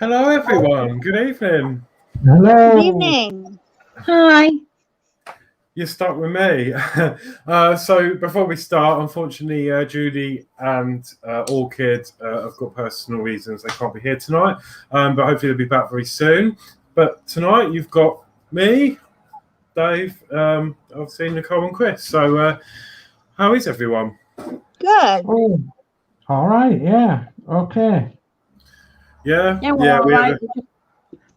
Hello, everyone. Good evening. Hello. Good evening. Hi. You're stuck with me. So before we start, unfortunately, Judy and Orchid have got personal reasons they can't be here tonight, but hopefully they'll be back very soon. But tonight you've got me, Dave, obviously Nicole and Chris. So how is everyone? Good. Oh, all right. Yeah. Okay. Yeah. We're all right.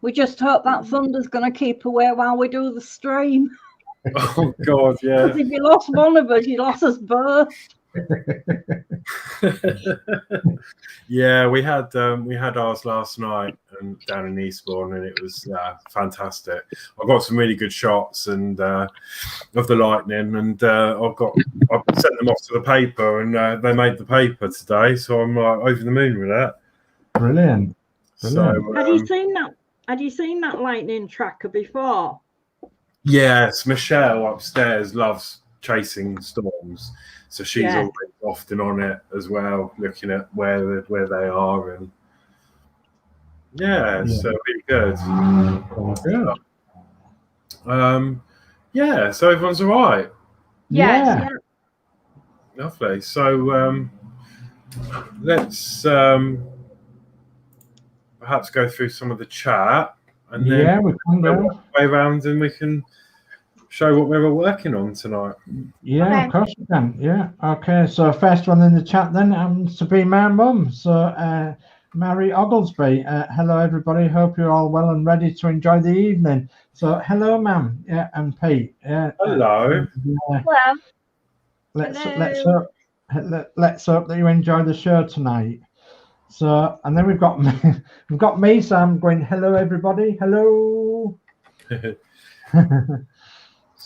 We just hope that thunder's going to keep away while we do the stream. Oh God, yeah. Because if you lost one of us, you lost us both. Yeah, we had ours last night and down in Eastbourne, and it was fantastic. I got some really good shots and of the lightning, and I sent them off to the paper, and they made the paper today, so I'm over the moon with that. Brilliant. So, Had you seen that lightning tracker before? Yes, Michelle upstairs loves chasing storms, so she's always often on it as well, looking at where they are, and so really good. So everyone's all right. Yeah. Lovely. So let's perhaps go through some of the chat, and then we can go way around, and we can show what we were working on tonight. Yeah, Okay. of course we can. Yeah. Okay. So first one in the chat then happens to be my mum. So Mary Oglesby. Hello everybody. Hope you're all well and ready to enjoy the evening. So hello, ma'am. Yeah, and Pete. Yeah. Hello. Hello. Let's hope that you enjoy the show tonight. So, and then we've got me, Sam, going, hello everybody, hello.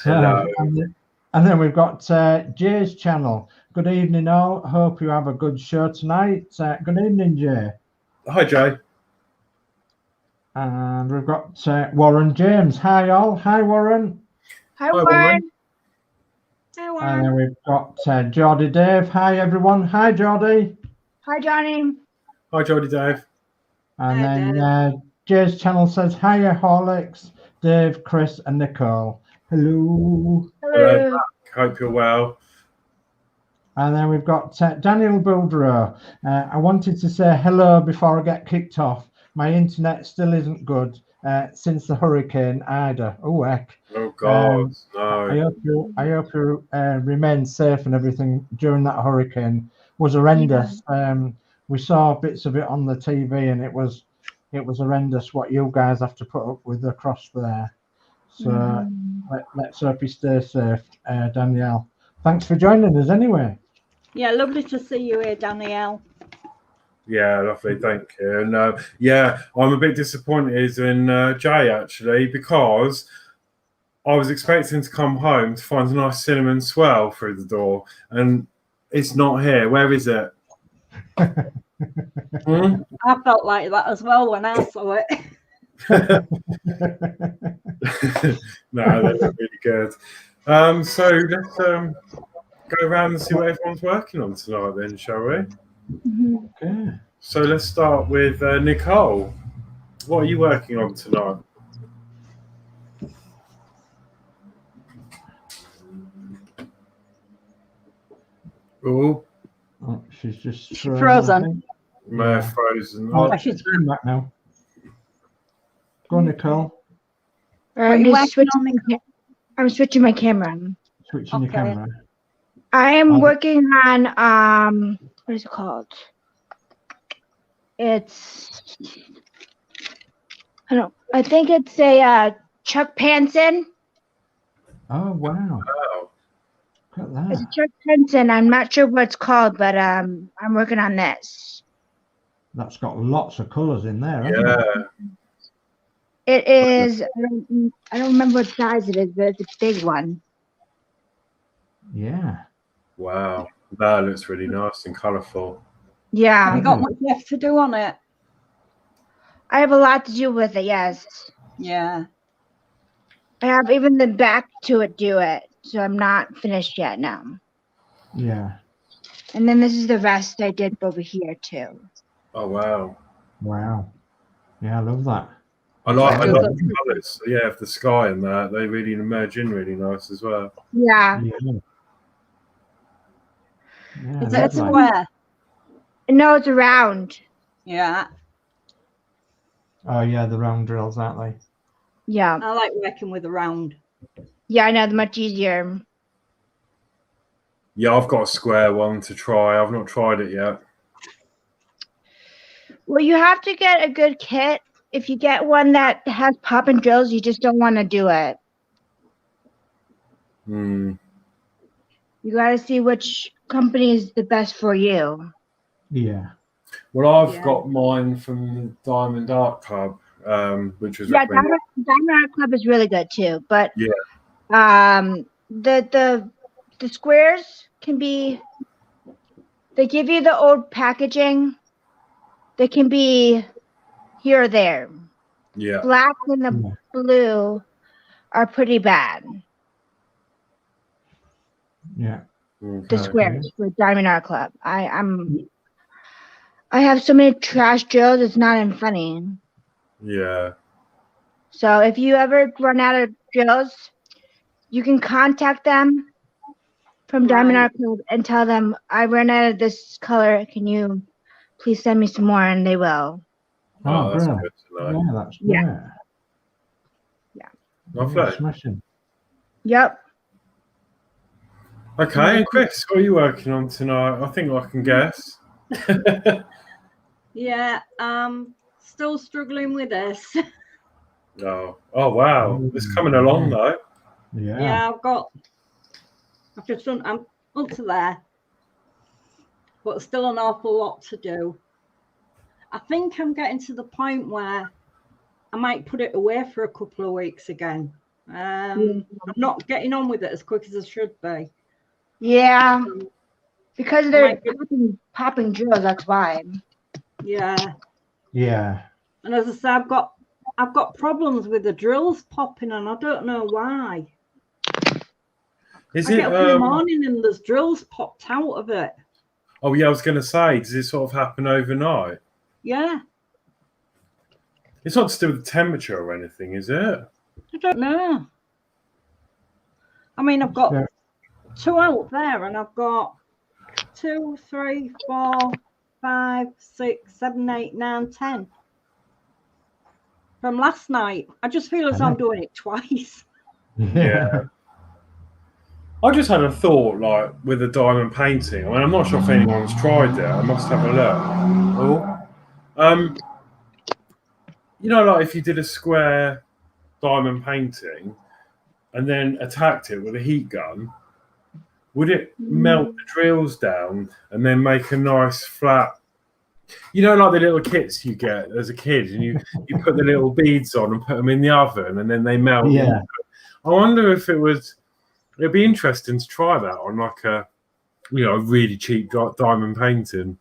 Hello. And then we've got Jay's channel. Good evening all. Hope you have a good show tonight. Good evening, Jay. Hi, Jay. And we've got Warren James. Hi all. Hi, Warren. Hi, Warren. Hi, And Warren. then we've got Geordie Dave. Hi everyone. Hi, Geordie. Hi, Johnny. Hi, Jody Dave. And Hi, then Jay's channel says, hiya, Horlicks, Dave, Chris, and Nicole. Hello. Hello, Mac. Hope you're well. And then we've got Daniel Buldrow. I wanted to say hello before I get kicked off. My internet still isn't good since the Hurricane Ida. Oh, heck. Oh, God. No. I hope you remain safe and everything during that hurricane. It was horrendous. We saw bits of it on the TV, and it was horrendous what you guys have to put up with across there. So let's hope you stay safe, Danielle. Thanks for joining us anyway. Yeah, lovely to see you here, Danielle. Yeah, lovely. Thank you. And I'm a bit disappointed in Jay, actually, because I was expecting to come home to find a nice cinnamon swirl through the door, and it's not here. Where is it? I felt like that as well when I saw it. No, they look really good. So let's go around and see what everyone's working on tonight then, shall we? Okay. So let's start with Nicole. What are you working on tonight? Oh, she's just frozen. Frozen. Oh, she's back now. Go on, Nicole. I'm switching my camera. Switching your camera. I am working on what is it called? I think it's a Chuck Panson. Oh wow. Look at that. It's a Chuck Panson. I'm not sure what it's called, but I'm working on this. That's got lots of colours in there, hasn't Yeah. It is. I don't remember what size it is, but it's a big one. Yeah. Wow. That looks really nice and colourful. Yeah. Have you got much left to do on it? I have a lot to do with it, yes. Yeah. I have even the back to it do it, so I'm not finished yet now. Yeah. And then this is the rest I did over here too. Oh, wow. Wow. Yeah, I love that. I like Yeah. the colours. Yeah, of the sky and that. They really merge in really nice as well. Yeah. Yeah, Is I it a love that. square? No, it's around. Yeah. Oh yeah, the round drills, aren't they? Yeah. I like working with a round. Yeah, I know. They're much easier. Yeah, I've got a square one to try. I've not tried it yet. Well, you have to get a good kit. If you get one that has pop and drills, you just don't want to do it. Hmm. You got to see which company is the best for you. Yeah. Well, I've Yeah. got mine from Diamond Art Club, which was Yeah, recommended. Diamond Art Club is really good too. But Yeah. the squares can be. They give you the old packaging. They can be here or there. Yeah. Black and the blue are pretty bad. Yeah. Okay. The squares for Diamond Art Club. I have so many trash drills. It's not even funny. Yeah. So if you ever run out of drills, you can contact them from Diamond Right. Art Club and tell them I ran out of this color. Can you please send me some more? And they will. Oh, that's brilliant. good to know. Yeah, that's Yeah. great. Yeah. Lovely. Smashing. Yep. Okay, and Chris, what are you working on tonight? I think I can guess. Yeah. Still struggling with this. Oh wow. It's coming along though. Yeah. I've just done, I'm up to there, but still an awful lot to do. I think I'm getting to the point where I might put it away for a couple of weeks again. I'm not getting on with it as quick as I should be. Yeah. Because they're might popping drills, that's why. Yeah. Yeah. And as I say, I've got problems with the drills popping, and I don't know why. Is I it? get up in the morning and there's drills popped out of it. Oh yeah, I was going to say, does it sort of happen overnight? Yeah. It's not to do with the temperature or anything, is it? I don't know. I mean, I've got 2 out there, and I've got 2, 3, 4, 5, 6, 7, 8, 9, 10 from last night. I just feel as I'm doing it twice. Yeah. I just had a thought, like with the diamond painting. I mean, I'm not sure if anyone's tried it. I must have a look. Oh, you know, like if you did a square diamond painting and then attacked it with a heat gun, would it melt the drills down and then make a nice flat? You know, like the little kits you get as a kid, and you put the little beads on and put them in the oven, and then they melt. Yeah. I wonder if it would. It'd be interesting to try that on like a, really cheap diamond painting.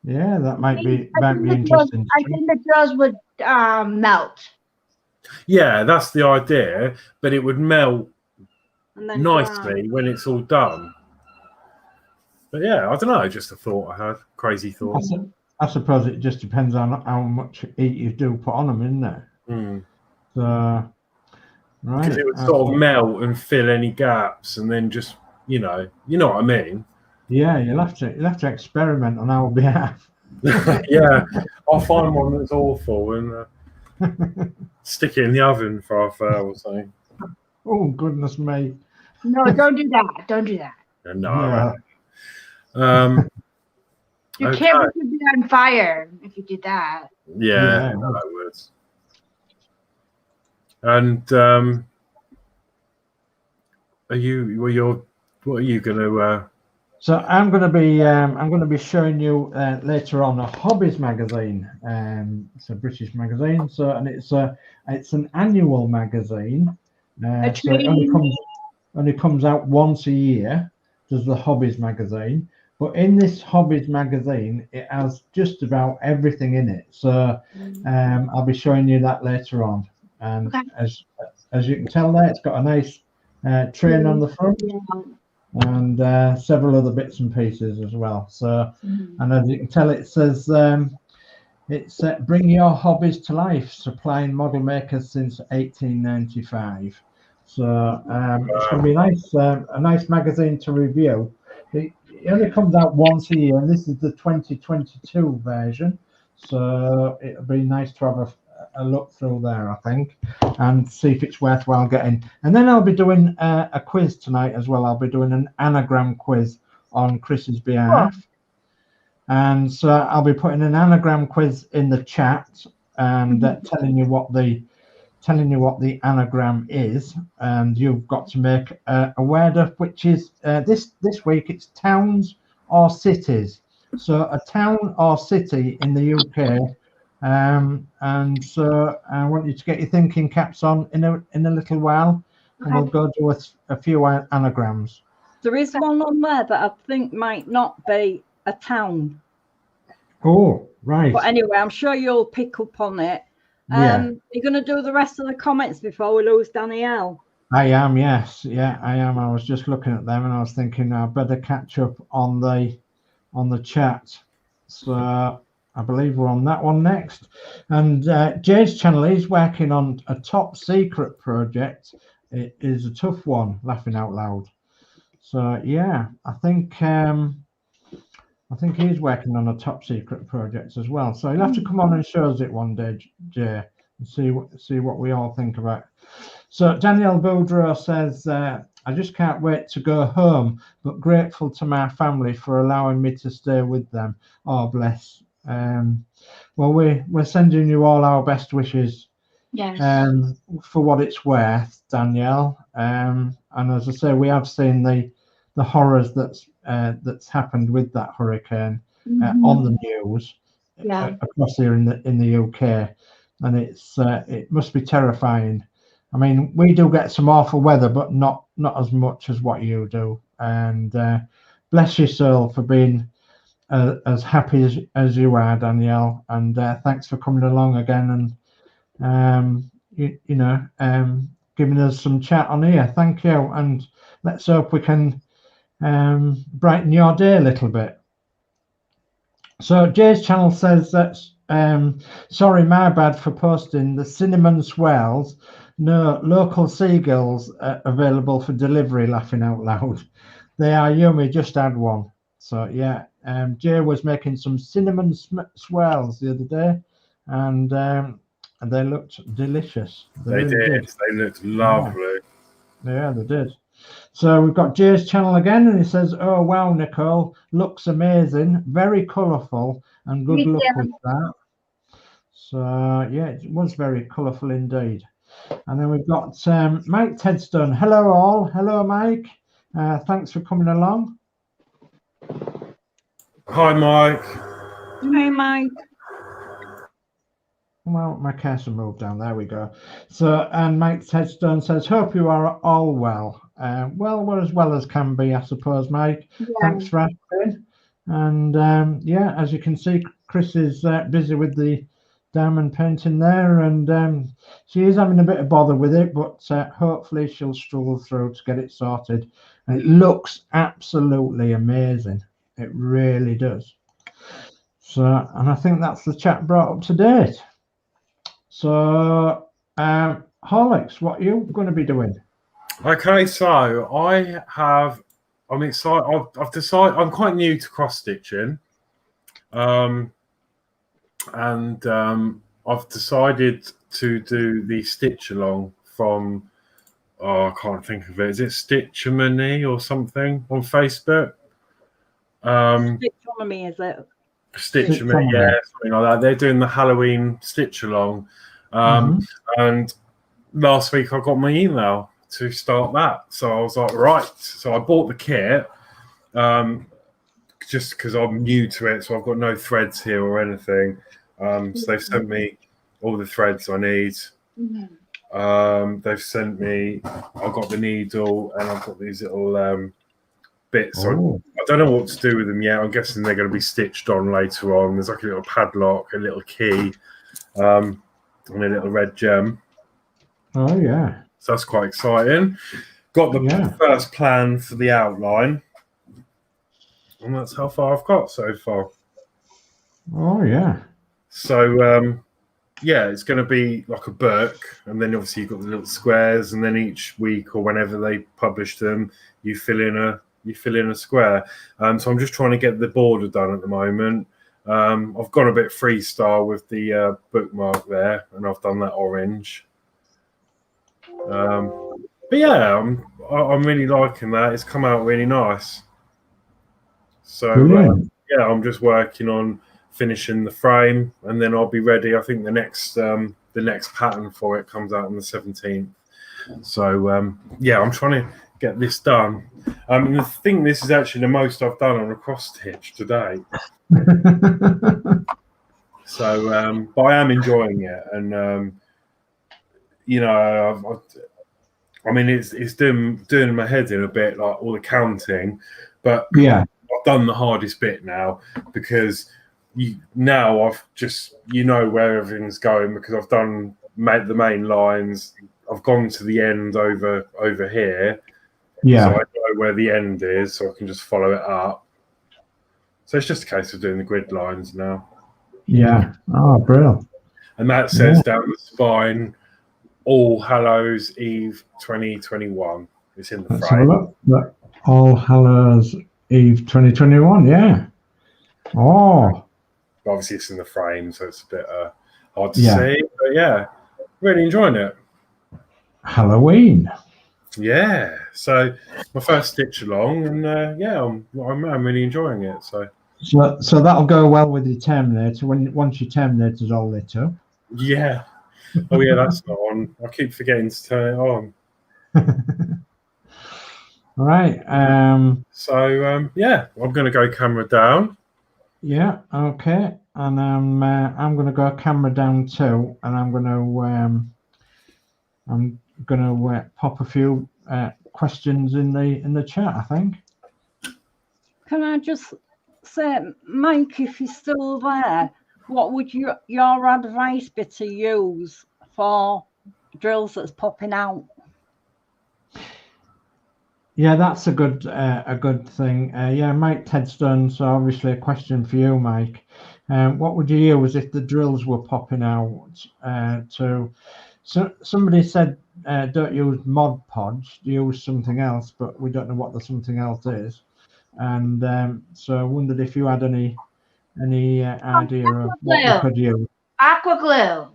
Yeah, that might be interesting. I think the drills would melt. Yeah, that's the idea, but it would melt and then nicely when it's all done. But yeah, I don't know. Just a thought I had. Crazy thought. I suppose it just depends on how much heat you do put on them, isn't it? So, right. Because it would sort of melt and fill any gaps, and then just you know what I mean. Yeah, you'll have to experiment on our behalf. Yeah, I'll find one that's awful and stick it in the oven for half an hour or something. Oh goodness me! No, don't do that. Don't do that. No. Your camera could be on fire if you did that. Yeah, no, that would. And what are you going to? So I'm going to be showing you later on a Hobbies magazine. It's a British magazine, and it's an annual magazine. So it only comes out once a year. Does the Hobbies magazine? But in this Hobbies magazine, it has just about everything in it. So I'll be showing you that later on. And as you can tell there, it's got a nice train on the front and several other bits and pieces as well. So, and as you can tell, it says It's Bring Your Hobbies to Life, supplying model makers since 1895. So it's going to be a nice magazine to review. It only comes out once a year, and this is the 2022 version. So it'll be nice to have a look through there, I think, and see if it's worthwhile getting. And then I'll be doing a quiz tonight as well. I'll be doing an anagram quiz on Chris's behalf. And so I'll be putting an anagram quiz in the chat and telling you what the anagram is, and you've got to make a word up, which is this week it's towns or cities. So a town or city in the UK, and so I want you to get your thinking caps on in a little while, and we'll go do a few anagrams. There is one on there that I think might not be a town. Oh, right. But anyway, I'm sure you'll pick up on it. Yeah. You're going to do the rest of the comments before we lose Danielle? I am, yes. Yeah, I am. I was just looking at them and I was thinking I better catch up on the chat. So I believe we're on that one next. And Jay's channel is working on a top secret project. It is a tough one, laughing out loud. So yeah, I think he's working on a top secret project as well. So he'll have to come on and show us it one day, Jay, and see what we all think about it. So Danielle Boudreau says, I just can't wait to go home, but grateful to my family for allowing me to stay with them. Oh, bless. Well, we're sending you all our best wishes. Yes. For what it's worth, Danielle. And as I say, we have seen the horrors that's happened with that hurricane on the news across here in the UK, and it must be terrifying. I mean, we do get some awful weather, but not as much as what you do. And bless your soul for being as happy as you are, Danielle. And thanks for coming along again and giving us some chat on here. Thank you, and let's hope we can brighten your day a little bit. So Jay's channel says that sorry, my bad for posting the cinnamon swirls. No, local seagulls available for delivery, laughing out loud. They are yummy, just add one. So yeah, Jay was making some cinnamon swirls the other day, and they looked delicious. They really did. They looked lovely. Yeah, they did. So we've got Jay's channel again, and he says, oh wow, Nicole, looks amazing, very colourful, and good luck with that. So yeah, it was very colourful indeed. And then we've got Mike Tedstone. Hello all. Hello Mike, thanks for coming along. Hi Mike. Hi Mike. Well, my cursor moved down. There we go. So, and Mike Tedstone says, hope you are all well. Well, we're as well as can be, I suppose, Mike. Yeah. Thanks for asking. And yeah, as you can see, Chris is busy with the diamond painting there, and she is having a bit of bother with it, but hopefully she'll struggle through to get it sorted. And it looks absolutely amazing. It really does. So, and I think that's the chat brought up to date. So, Horlicks, what are you going to be doing? Okay, so I'm excited. I've decided I'm quite new to cross stitching, and I've decided to do the stitch along from I can't think of it. Is it Stitchomony or something on Facebook? Stitchonomy, is it? Stitchomony, yeah, something like that. They're doing the Halloween stitch along, and last week I got my email to start that, so I was like, right. So I bought the kit, just because I'm new to it, so I've got no threads here or anything. So they've sent me all the threads I need. They've sent me. I've got the needle, and I've got these little bits. So I don't know what to do with them yet. I'm guessing they're going to be stitched on later on. There's like a little padlock, a little key, and a little red gem. Oh yeah. So that's quite exciting. Got the first plan for the outline, and that's how far I've got so far. Oh yeah. So yeah, it's going to be like a book, and then obviously you've got the little squares, and then each week or whenever they publish them, you fill in a square. So I'm just trying to get the border done at the moment. I've gone a bit freestyle with the bookmark there, and I've done that orange. But yeah, I'm really liking that. It's come out really nice. So yeah, I'm just working on finishing the frame, and then I'll be ready. I think the next pattern for it comes out on the 17th. So yeah, I'm trying to get this done. And I think this is actually the most I've done on a cross stitch today. So but I am enjoying it, and you know, I mean, it's doing my head in a bit, like all the counting, but yeah, I've done the hardest bit now, because I've just, where everything's going, because I've made the main lines. I've gone to the end over here, yeah. So I know where the end is, so I can just follow it up. So it's just a case of doing the grid lines now. Yeah. Oh, brilliant. And that says down the spine, All Hallows Eve 2021. It's in the Let's have a frame. look. All Hallows Eve 2021. Yeah. Oh. Obviously, it's in the frame, so it's a bit hard to see. But yeah, really enjoying it. Halloween. Yeah. So my first stitch along, and yeah, I'm really enjoying it. So that'll go well with your Terminator once your Terminator's all lit up. Yeah. Oh yeah, that's not on. I keep forgetting to turn it on. All right. So yeah, I'm going to go camera down. Yeah. Okay. And I'm going to go camera down too, and I'm going to pop a few questions in the chat, I think. Can I just say, Mike, if you're still there, what would your advice be to use for drills that's popping out? Yeah, that's a good thing. Yeah, Mike Tedstone. So obviously a question for you, Mike. What would you use if the drills were popping out? So somebody said don't use Mod Podge, use something else, but we don't know what the something else is. And so I wondered if you had any idea of what we could use. Aqua glue.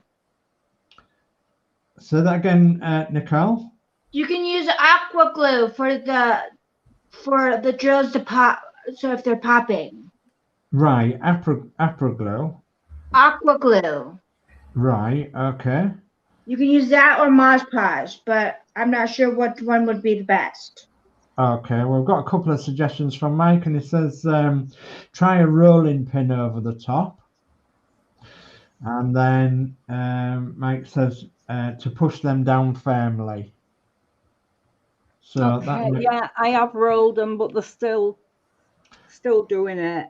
Say that again, Nicole. You can use aqua glue for the drills to pop. So if they're popping. Right, Apra glue. Aqua glue. Right. Okay. You can use that or Mod Podge, but I'm not sure what one would be the best. Okay, well, we've got a couple of suggestions from Mike, and he says try a rolling pin over the top. And then Mike says to push them down firmly. So okay, yeah, I have rolled them, but they're still doing it.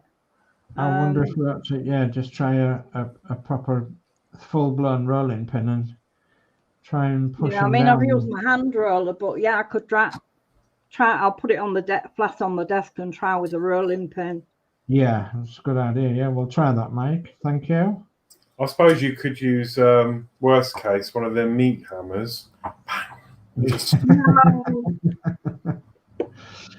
I wonder if we actually, just try a proper full-blown rolling pin and try and push them down. I've used my hand roller, but yeah, I could try. I'll put it on the flat on the desk and try with a rolling pin. Yeah, that's a good idea. Yeah, we'll try that, Mike. Thank you. I suppose you could use, worst case, one of them meat hammers.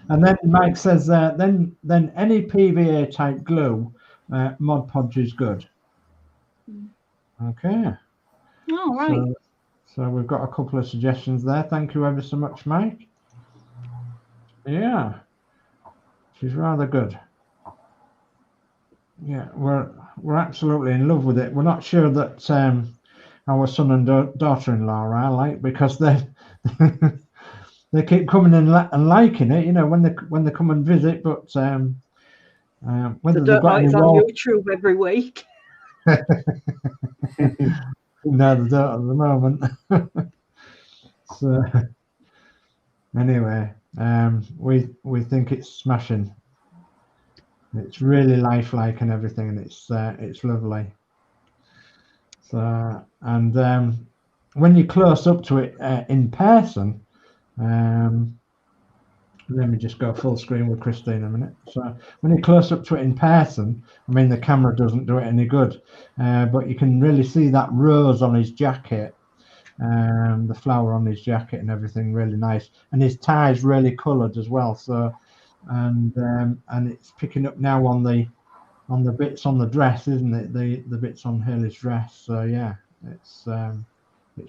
And then Mike says, then any PVA type glue, Mod Podge is good. Okay. All right. So we've got a couple of suggestions there. Thank you ever so much, Mike. Yeah, she's rather good. Yeah, we're absolutely in love with it. We're not sure that our son and daughter-in-law are like, because they they keep coming and liking it, when they come and visit. But whether they've got any on YouTube every week. No, they don't at the moment. So anyway, we think it's smashing. It's really lifelike and everything, and it's lovely. So, and when you're close up to it in person, Let me just go full screen with Christine a minute. So when you close up to it in person, I mean, the camera doesn't do it any good, but you can really see that rose on his jacket, the flower on his jacket and everything, really nice. And his tie is really coloured as well. So, and it's picking up now on the bits on the dress, isn't it? The bits on Haley's dress. So yeah, it's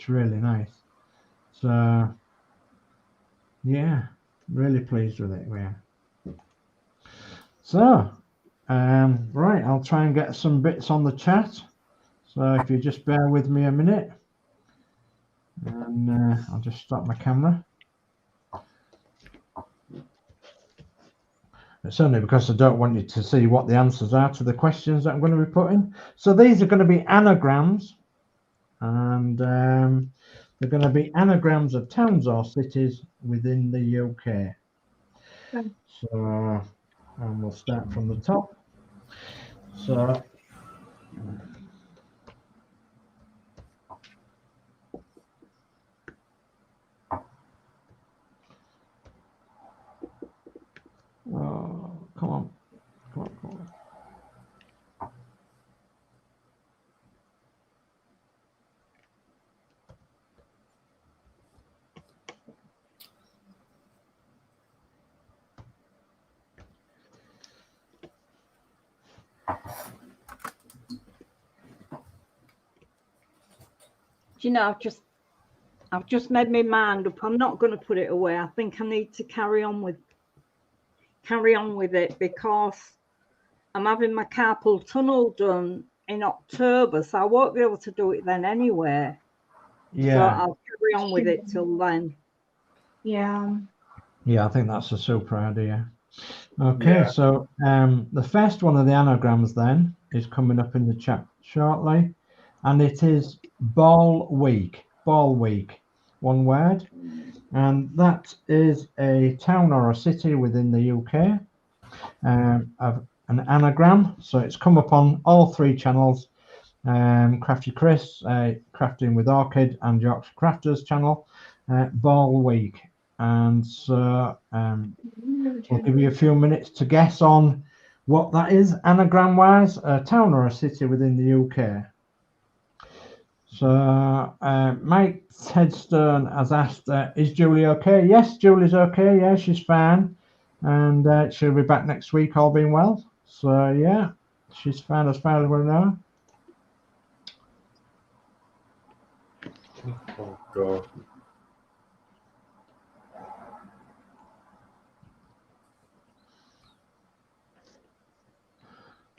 really nice. So yeah. Really pleased with it, we are. So, right, I'll try and get some bits on the chat. So if you just bear with me a minute, and I'll just stop my camera. It's only because I don't want you to see what the answers are to the questions that I'm going to be putting. So these are going to be anagrams, and they're going to be anagrams of towns or cities within the UK. Okay. So, and we'll start from the top. So, oh, come on. Do you know, I've just made my mind up. I'm not going to put it away. I think I need to carry on with it because I'm having my carpal tunnel done in October, so I won't be able to do it then anyway. Yeah. So I'll carry on with it till then. Yeah. Yeah, I think that's a super idea. Okay, Yeah. so the first one of the anagrams then is coming up in the chat shortly, and it is Ball Week. Ball Week, one word, and that is a town or a city within the UK of an anagram. So it's come up on all three channels, Crafty Chris, Crafting with Orchid, and Yorkshire Crafters channel, Ball Week. And so we'll give you a few minutes to guess on what that is anagram wise, a town or a city within the UK. So Mike Headstone has asked, is Julie okay? Yes, Julie's okay. Yeah, she's fine, and she'll be back next week, all being well. So yeah, she's fine as far as we know. Oh God.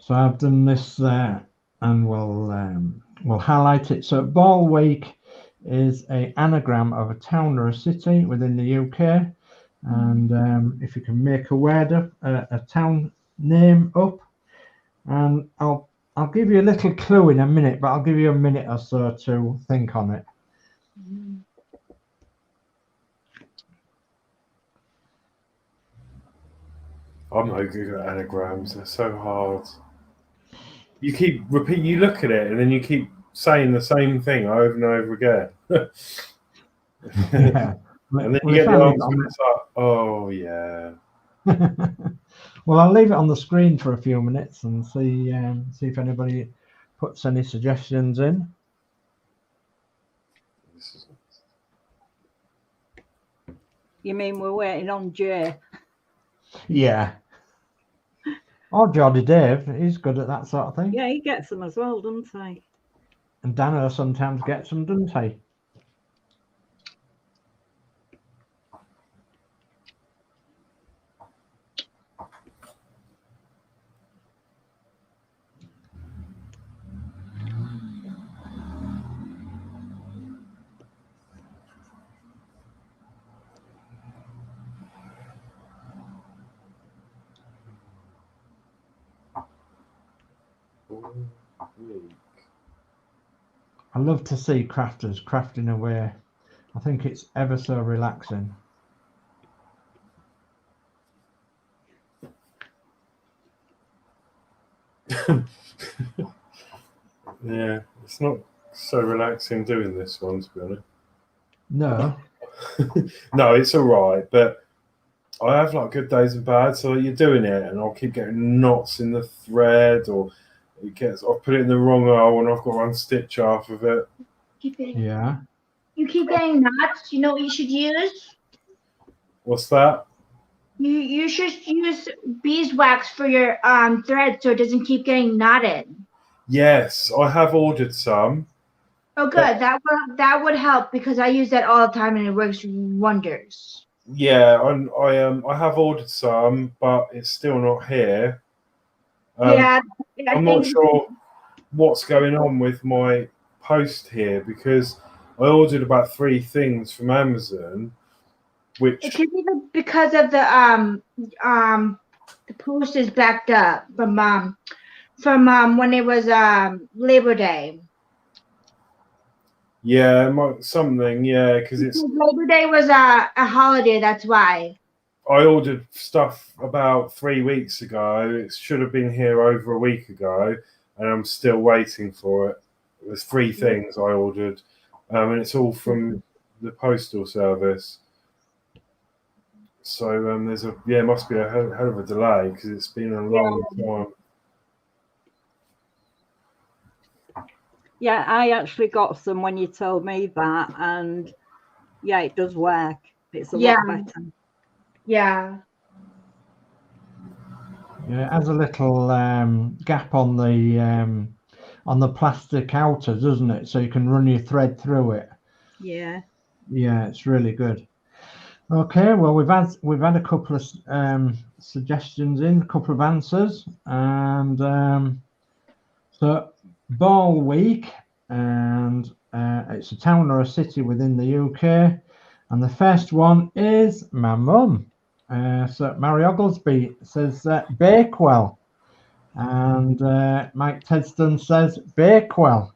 So I've done this there, and we'll highlight it. So Ball Week is a anagram of a town or a city within the UK, and if you can make a word up, a town name up, and I'll give you a little clue in a minute, but I'll give you a minute or so to think on it. I'm no good at anagrams. They're so hard. You keep repeat. You look at it, and then you keep saying the same thing over and over again. Yeah. And then you get the answer. And it's like, oh yeah. Well, I'll leave it on the screen for a few minutes and see if anybody puts any suggestions in. You mean we're waiting on Jay? Yeah. Or Geordie Dave, he's good at that sort of thing. Yeah, he gets them as well, doesn't he? And Dano sometimes gets them, doesn't he? I love to see crafters crafting away. I think it's ever so relaxing. Yeah, it's not so relaxing doing this one, to be honest. No. No, it's all right, but I have like good days and bad. So you're doing it, and I'll keep getting knots in the thread, or I'll put it in the wrong hole, and I've got to unstitch half of it. Keep it. Yeah. You keep getting knots. You know what you should use? What's that? You should use beeswax for your thread so it doesn't keep getting knotted. Yes, I have ordered some. Oh, good. That would help because I use that all the time and it works wonders. Yeah, I have ordered some, but it's still not here. Yeah, I I'm think not sure what's going on with my post here because I ordered about 3 things from Amazon, it which could be because of the post is backed up from when it was Labor Day. yeah, something, yeah, because it's Labor Day was a holiday. That's why. I ordered stuff about 3 weeks ago. It should have been here over a week ago, and I'm still waiting for it. There's 3 things I ordered, and it's all from the postal service. So must be a hell of a delay because it's been a long time. Yeah, I actually got some when you told me that, and yeah, it does work. It's a lot better. Yeah. Yeah, it has a little gap on the plastic outer, doesn't it? So you can run your thread through it. Yeah. Yeah, it's really good. Okay, well we've had a couple of suggestions in, a couple of answers, and so Ball Week, and it's a town or a city within the UK, and the first one is my mum. So Mary Oglesby says Bakewell, and Mike Tedston says Bakewell.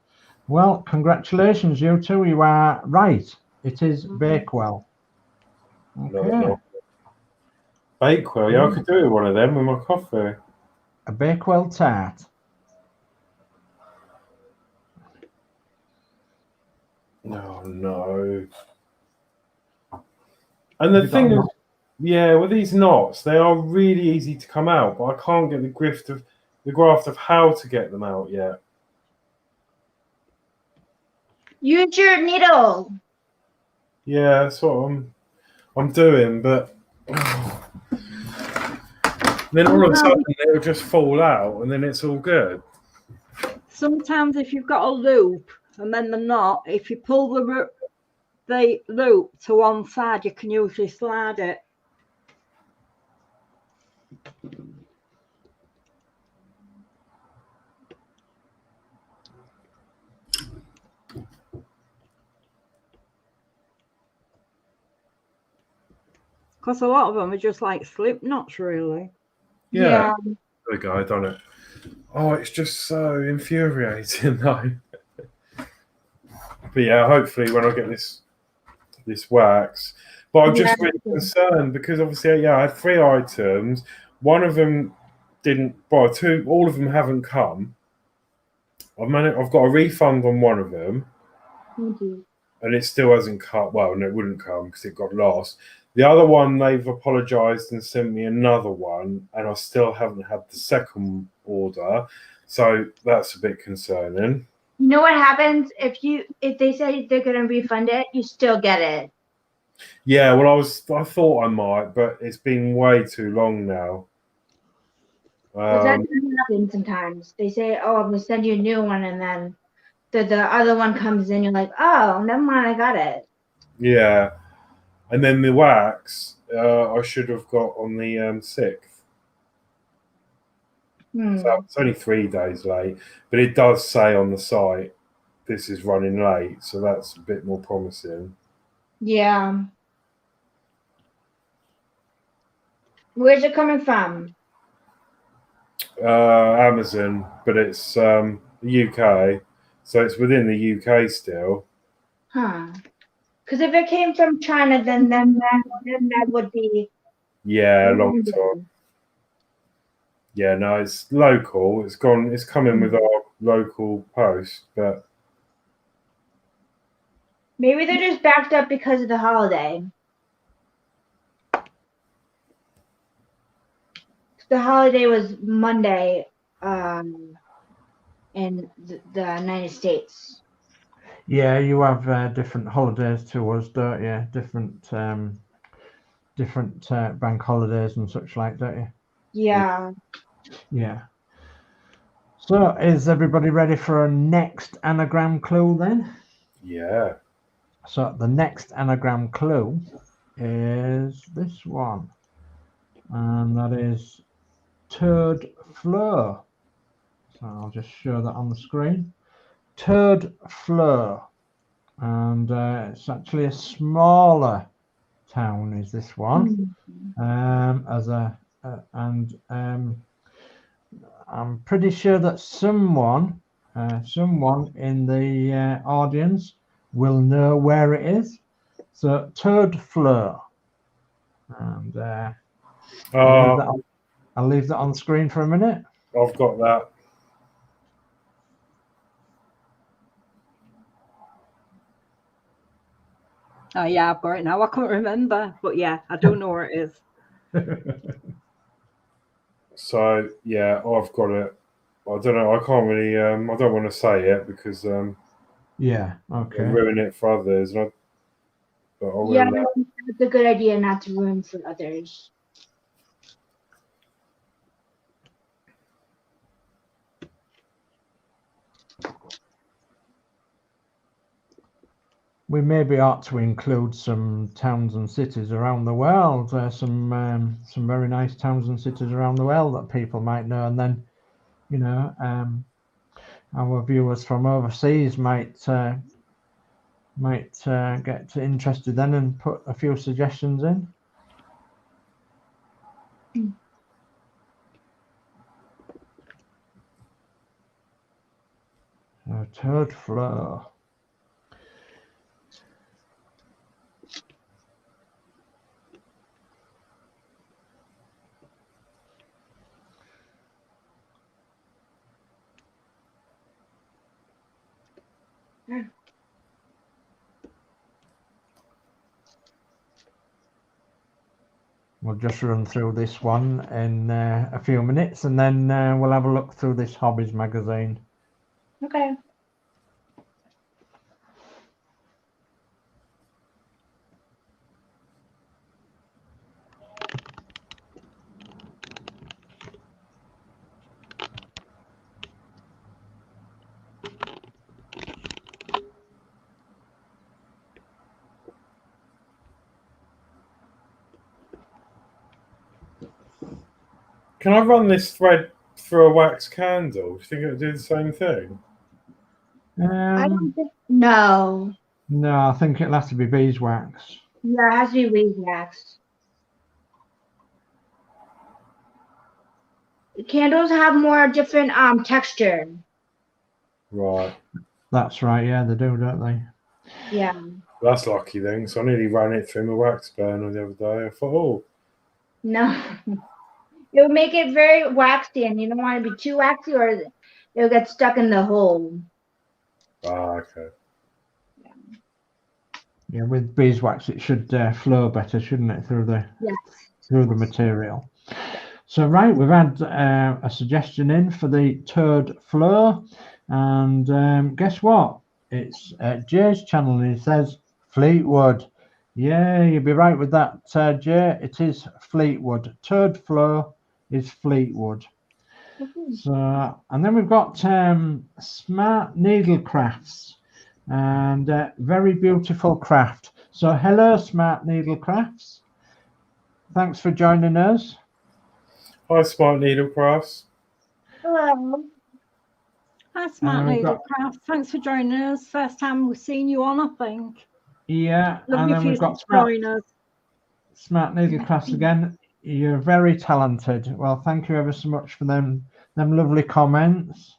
Well, congratulations, you two. You are right. It is Bakewell. Okay. No, it's not. Bakewell, yeah, I could do one of them with my coffee. A Bakewell tart. No. And the thing is, yeah, with these knots, they are really easy to come out, but I can't get the graft of how to get them out yet. Use your needle. Yeah, that's what I'm doing, but then all of a sudden it'll just fall out, and then it's all good. Sometimes if you've got a loop and then the knot, if you pull the loop to one side, you can usually slide it. Because a lot of them are just like slip knots, really. Yeah. There we go, I've done it. Oh, it's just so infuriating, though. But yeah, hopefully when I get this wax. But I'm just really concerned because obviously, yeah, I had 3 items. One of them didn't buy 2. All of them haven't come. I've got a refund on one of them. Thank you. And it still hasn't come. Well, no, it wouldn't come because it got lost. The other one, they've apologized and sent me another one, and I still haven't had the second order. So that's a bit concerning. You know what happens if they say they're gonna refund it, you still get it. Yeah, well, I thought I might, but it's been way too long now. That doesn't happen sometimes. They say, "Oh, I'm gonna send you a new one," and then the other one comes in. You're like, "Oh, never mind, I got it." Yeah, and then the wax I should have got on the 6th. So it's only 3 days late, but it does say on the site this is running late, so that's a bit more promising. Yeah. Where's it coming from? Amazon, but it's UK, so it's within the UK still. Huh. Because if it came from China, then that would be. Yeah, long time. Yeah, no, it's local. It's coming with our local post, but Maybe they're just backed up because of the holiday. the holiday was Monday in the United States. Yeah, you have different holidays to us, don't you? Different bank holidays and such like, don't you? Yeah. Yeah. So, is everybody ready for a next anagram clue then? Yeah. So, the next anagram clue is this one, and that is turd fleur. So, I'll just show that on the screen. Turd fleur, and it's actually a smaller town. Is this one? I'm pretty sure that someone in the audience will know where it is. So turd fleur, and I'll leave that on screen for a minute. I've got that. Oh yeah, I've got it now. I can't remember, but yeah, I don't know where it is. So yeah, I've got it. I don't know. I can't really. I don't want to say it because Yeah. it'll Okay. ruin it for others. But I will. Yeah, it's a good idea not to ruin for others. We maybe ought to include some towns and cities around the world. Some very nice towns and cities around the world that people might know, and then, you know, our viewers from overseas might get interested then and put a few suggestions in. Turd fleur. We'll just run through this one in a few minutes, and then we'll have a look through this Hobbies magazine. Okay. Can I run this thread through a wax candle? Do you think it'll do the same thing? I don't think. No. No, I think it'll have to be beeswax. Yeah, it has to be beeswax. Candles have more different texture. Right. That's right. Yeah, they do, don't they? Yeah. That's lucky then. So I nearly ran it through my wax burner the other day. I thought, oh. No. It will make it very waxy, and you don't want to be too waxy, or it'll get stuck in the hole. Ah, okay. Yeah, with beeswax, it should flow better, shouldn't it, through the material. So right, we've had a suggestion in for the turd fleur, and guess what? It's Jay's channel, and he says Fleetwood. Yeah, you'll be right with that, Jay. It is Fleetwood. Turd fleur is Fleetwood. So, and then we've got Smart Needle Crafts, and very beautiful craft. So hello, Smart Needle Crafts. Thanks for joining us. Hi, Smart Needle Crafts. Hello. Hi, Smart Needle Craft. Thanks for joining us. First time we've seen you on, I think. Yeah, and then we've got Smart Needle Crafts again. You're very talented. Well, thank you ever so much for them lovely comments.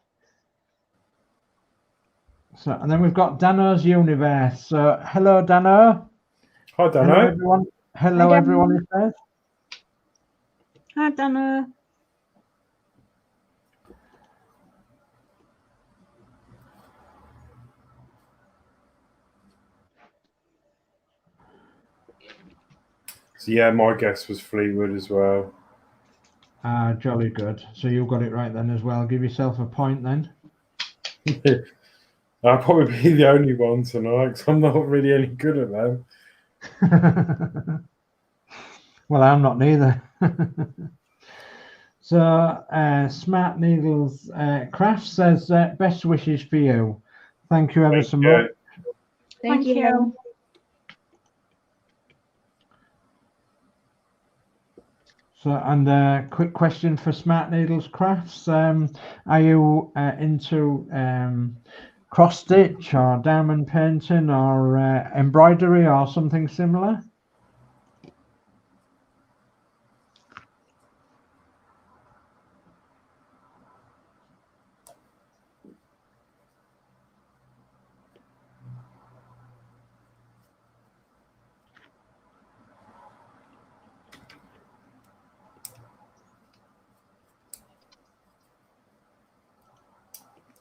So, and then we've got Dano's Universe. So, hello, Dano. Hi, Dano. Hello, everyone. Hello, Hi, everyone. Dano. It says. Hi, Dano. So yeah, my guess was Fleetwood as well. Jolly good. So you got it right then as well. Give yourself a point then. I'll probably be the only one tonight because I'm not really any good at them. Well, I'm not neither. So Smart Needles Craft says best wishes for you. Thank you ever so much. Thank you. So, and quick question for Smart Needles Crafts. Are you into cross stitch or diamond painting or embroidery or something similar?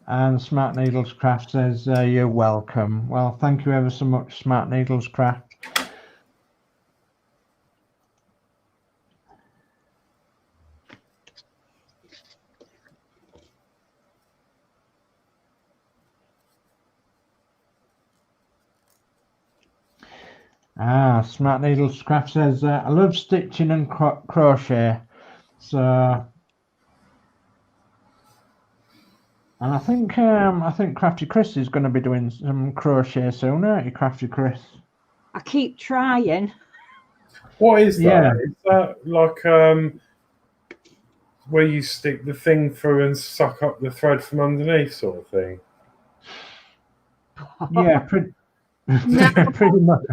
And Smart Needles Craft says you're welcome. Well, thank you ever so much, Smart Needles Craft. Smart Needles Craft says I love stitching and crochet. So, and I think Crafty Chris is going to be doing some crochet soon, aren't you, Crafty Chris? I keep trying. What is that? Yeah. Is that like where you stick the thing through and suck up the thread from underneath, sort of thing? Yeah, pretty much.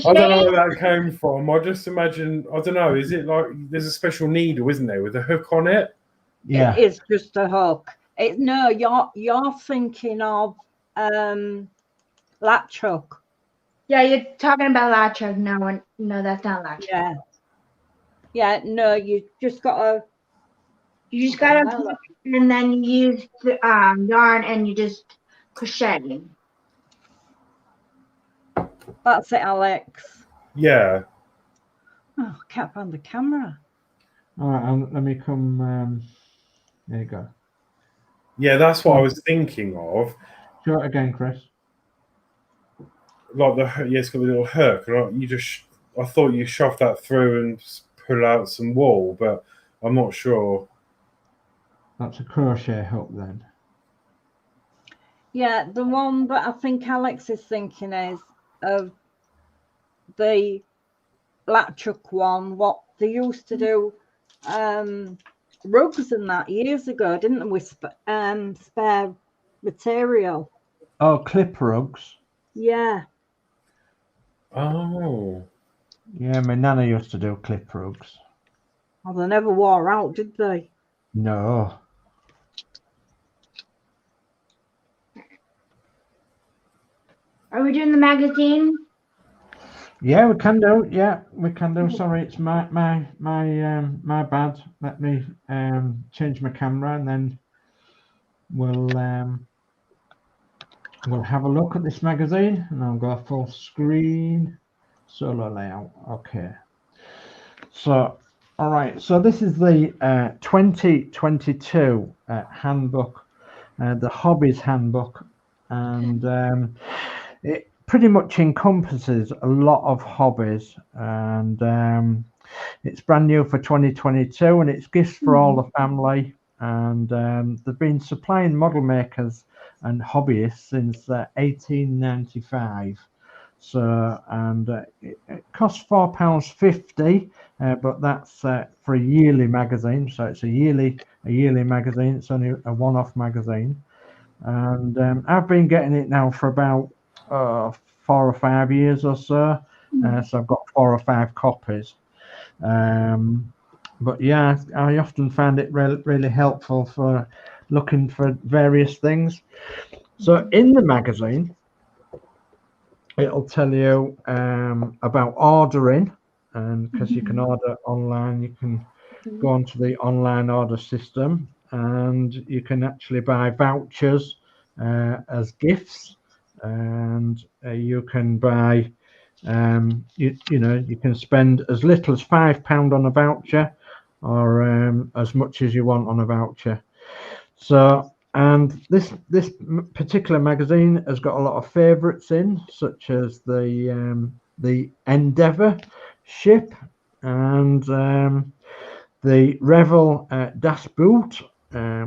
I don't know where that came from. I just imagine, I don't know, is it like there's a special needle, isn't there, with a hook on it? Yeah. It is just a hook. No, you're thinking of latch hook. Yeah, you're talking about latch hook. No, that's not latch hook. Yeah, no, you just gotta and then you use the yarn and you just crochet. That's it, Alex. Yeah. Oh, I can't find the camera. All right, let me come. There you go. Yeah, that's what I was thinking of. Show it again, Chris. Like it's got a little hook, and I thought you shoved that through and pull out some wool, but I'm not sure. That's a crochet hook then. Yeah, the one that I think Alex is thinking is of the latch hook one. What they used to do, rugs and that years ago, didn't they? With spare material. Oh, clip rugs. Yeah. Oh. Yeah, my nana used to do clip rugs. Well, they never wore out, did they? No. Are we doing the magazine? Yeah, we can do. Yeah, we can do. Sorry, it's my bad. Let me change my camera and then we'll have a look at this magazine, and I'll go full screen, solo layout. Okay. So, all right. So this is the 2022 handbook, the Hobbies handbook, and it pretty much encompasses a lot of hobbies, and it's brand new for 2022, and it's gifts for all the family. And they've been supplying model makers and hobbyists since 1895. So, and it costs £4.50, but that's for a yearly magazine. So it's a yearly magazine. It's only a one-off magazine, and I've been getting it now for about 4 or 5 years or so. So I've got 4 or 5 copies. But yeah, I often found it really helpful for looking for various things. So in the magazine, it'll tell you about ordering, and because you can order online, you can go onto the online order system, and you can actually buy vouchers as gifts, and you can buy you can spend as little as £5 on a voucher, or as much as you want on a voucher. So, and this particular magazine has got a lot of favourites in, such as the Endeavour ship and the Revel Das Boot,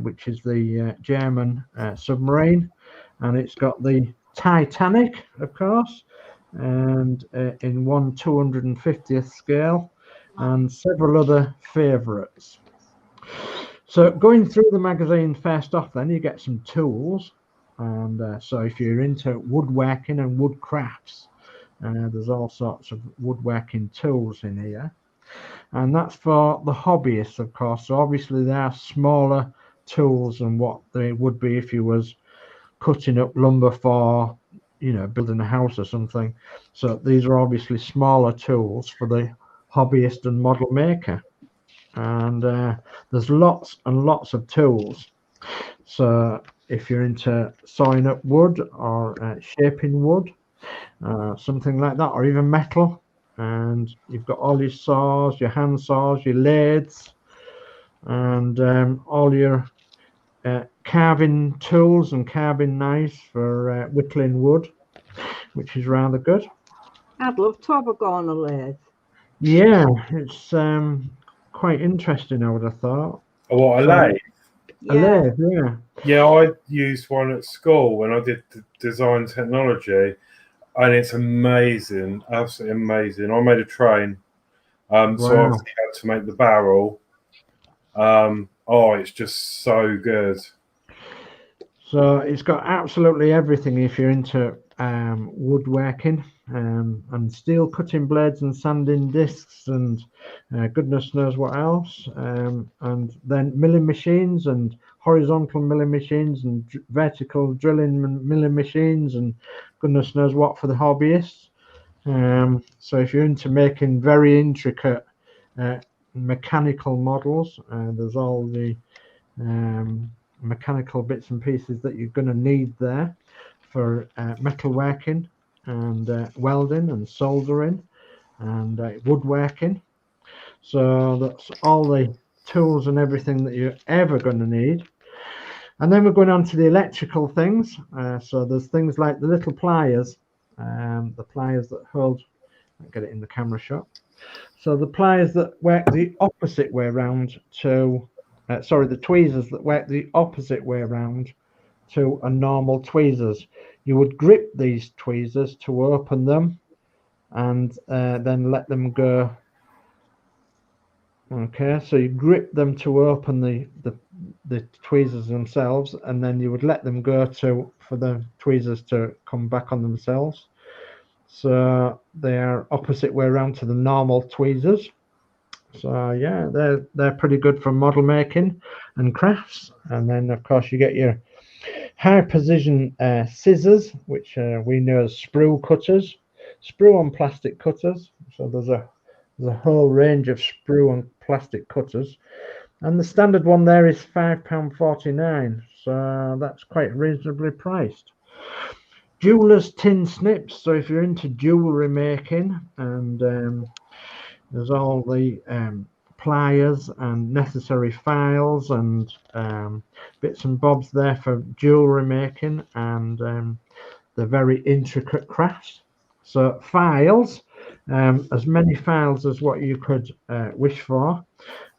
which is the German submarine, and it's got the Titanic, of course, and in 1/250th scale, and several other favourites. So going through the magazine first off, then you get some tools, and so if you're into woodworking and wood crafts, there's all sorts of woodworking tools in here, and that's for the hobbyists, of course. So obviously they are smaller tools than what they would be if you was cutting up lumber for, building a house or something. So these are obviously smaller tools for the hobbyist and model maker. And there's lots and lots of tools. So if you're into sawing up wood or shaping wood, something like that, or even metal, and you've got all your saws, your hand saws, your lathes, and all your carving tools and carving knives for whittling wood, which is rather good. I'd love to have a go on a lathe. Yeah, it's quite interesting, I would have thought. Oh, what, a lathe? A lathe, yeah. Yeah, I used one at school when I did design technology, and it's amazing, absolutely amazing. I made a train, so I obviously had to make the barrel. It's just so good. So it's got absolutely everything if you're into woodworking, and steel cutting blades and sanding discs and goodness knows what else, and then milling machines and horizontal milling machines and vertical drilling milling machines and goodness knows what for the hobbyists. So if you're into making very intricate mechanical models, there's all the mechanical bits and pieces that you're going to need there for metalworking and welding and soldering and woodworking. So that's all the tools and everything that you're ever going to need. And then we're going on to the electrical things. So there's things like the little pliers, the pliers that hold, I'll get it in the camera shot. So the pliers that work the opposite way around to the tweezers that work the opposite way around to a normal tweezers. You would grip these tweezers to open them and then let them go. Okay, so you grip them to open the tweezers themselves, and then you would let them go for the tweezers to come back on themselves. So they are opposite way around to the normal tweezers. So yeah, they're pretty good for model making and crafts. And then of course you get your high precision scissors, which we know as sprue cutters, sprue on plastic cutters. So there's a whole range of sprue and plastic cutters, and the standard one there is £5.49. So that's quite reasonably priced. Jeweller's tin snips. So if you're into jewellery making, and there's all the pliers and necessary files and bits and bobs there for jewellery making and the very intricate crafts. So files, as many files as what you could wish for.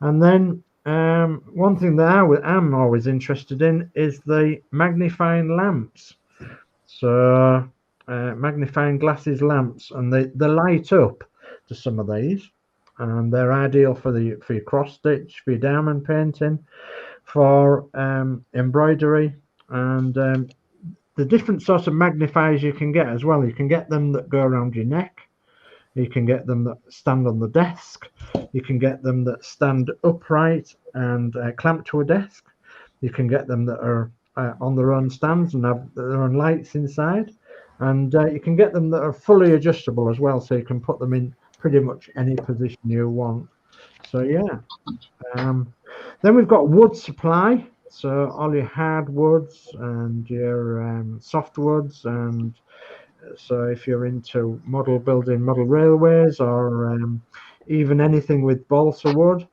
And then one thing that I'm always interested in is the magnifying lamps. So magnifying glasses lamps, and they light up to some of these, and they're ideal for your cross stitch, for your diamond painting, for embroidery, and the different sorts of magnifiers you can get as well. You can get them that go around your neck, you can get them that stand on the desk, you can get them that stand upright and clamp to a desk, you can get them that are on their own stands and have their own lights inside, and you can get them that are fully adjustable as well, so you can put them in pretty much any position you want. So yeah, then we've got wood supply. So all your hardwoods and your softwoods, and so if you're into model building, model railways, or even anything with balsa wood,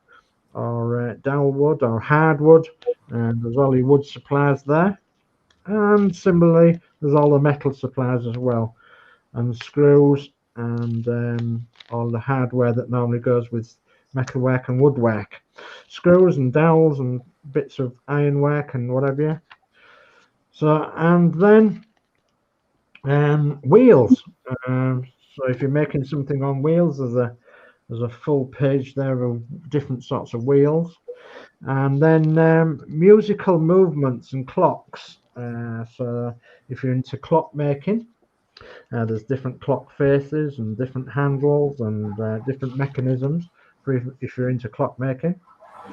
or dowel wood or hardwood, and there's all your wood supplies there. And similarly, there's all the metal supplies as well, and screws and all the hardware that normally goes with metalwork and woodwork, screws and dowels and bits of ironwork and whatever. So, and then wheels. So if you're making something on wheels, there's a full page there of different sorts of wheels. And then musical movements and clocks. So if you're into clock making, there's different clock faces and different handles and different mechanisms for if you're into clock making.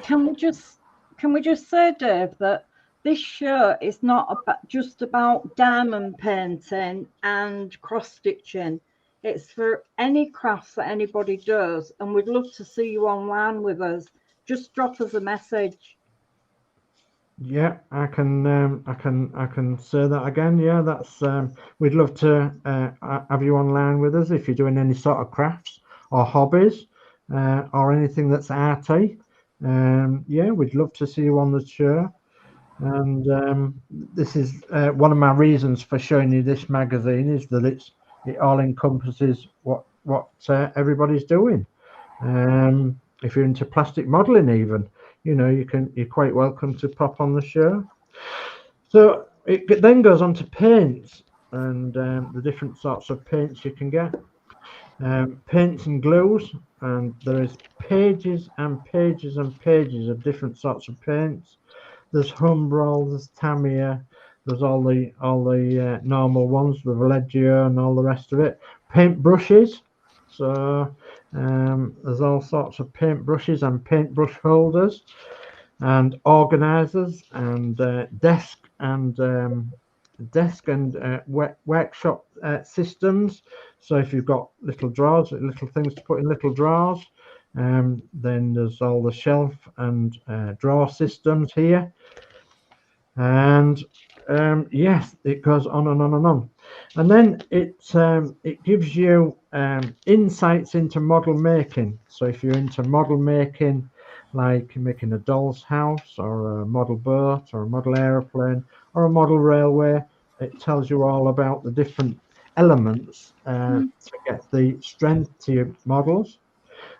Can we just say, Dave, that this show is not just about diamond painting and cross stitching. It's for any crafts that anybody does, and we'd love to see you online with us. Just drop us a message. Yeah, I can say that again. Yeah, that's we'd love to have you online with us if you're doing any sort of crafts or hobbies or anything that's arty. Yeah, we'd love to see you on the show. And this is one of my reasons for showing you this magazine is that it all encompasses what everybody's doing. If you're into plastic modeling, even you're quite welcome to pop on the show. So it then goes on to paints and the different sorts of paints you can get. Paints and glues, and there is pages and pages and pages of different sorts of paints. There's Humbrol, there's Tamiya, there's all the normal ones, the Vallejo and all the rest of it. Paint brushes, so there's all sorts of paint brushes and paintbrush holders, and organisers, and desk and workshop systems. So if you've got little drawers, little things to put in little drawers, then there's all the shelf and drawer systems here. And yes, it goes on and on and on. And then it gives you insights into model making. So if you're into model making, like making a doll's house or a model boat or a model aeroplane or a model railway, it tells you all about the different elements to get the strength to your models.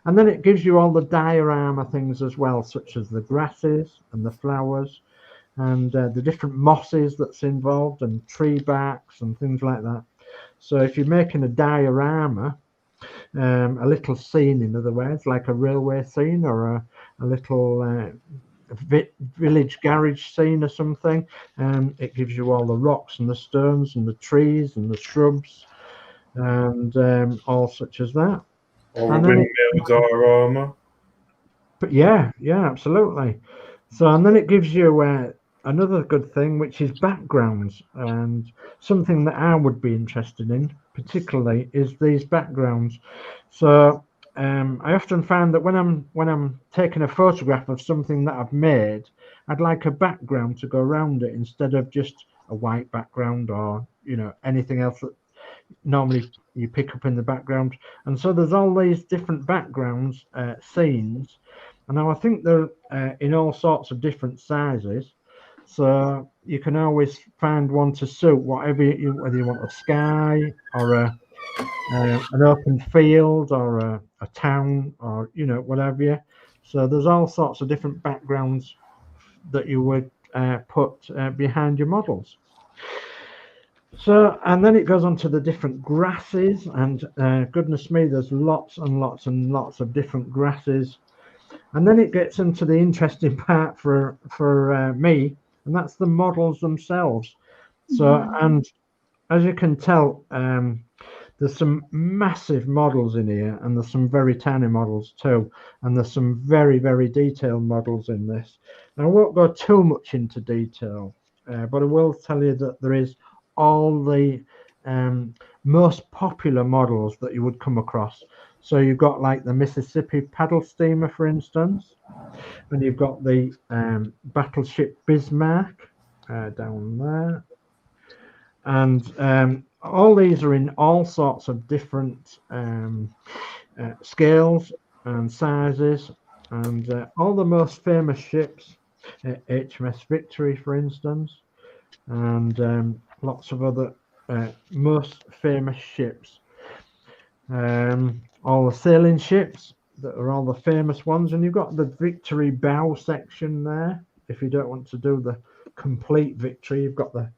And then it gives you all the diorama things as well, such as the grasses and the flowers and the different mosses that's involved and tree barks and things like that. So if you're making a diorama, a little scene, in other words, like a railway scene or a little village garage scene or something, it gives you all the rocks and the stones and the trees and the shrubs and all such as that. Or a windmill diorama. But yeah, absolutely. So and then it gives you another good thing, which is backgrounds, and something that I would be interested in particularly is these backgrounds. So I often find that when I'm taking a photograph of something that I've made, I'd like a background to go around it instead of just a white background or anything else that normally you pick up in the background. And so there's all these different backgrounds, scenes, and now I think they're in all sorts of different sizes. So you can always find one to suit whatever whether you want a sky or an open field or a town or whatever. So there's all sorts of different backgrounds that you would put behind your models. So and then it goes on to the different grasses, and goodness me, there's lots and lots and lots of different grasses. And then it gets into the interesting part for me, and that's the models themselves. So, and as you can tell, there's some massive models in here, and there's some very tiny models too, and there's some very, very detailed models in this. Now, I won't go too much into detail, but I will tell you that there is all the most popular models that you would come across. So you've got like the Mississippi paddle steamer, for instance, and you've got the battleship Bismarck down there, and all these are in all sorts of different scales and sizes, and all the most famous ships, HMS Victory, for instance, and lots of other most famous ships. All the sailing ships that are all the famous ones, and you've got the Victory bow section there. If you don't want to do the complete Victory, you've got the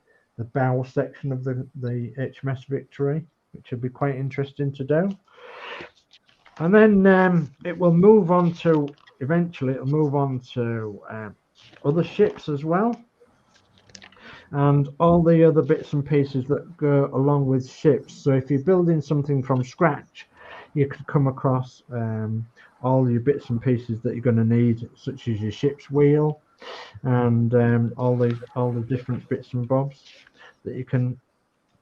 bow section of the HMS Victory, which would be quite interesting to do. And then it will move on to, eventually it'll move on to other ships as well, and all the other bits and pieces that go along with ships. So if you're building something from scratch, you could come across all your bits and pieces that you're going to need, such as your ship's wheel and all the different bits and bobs that you can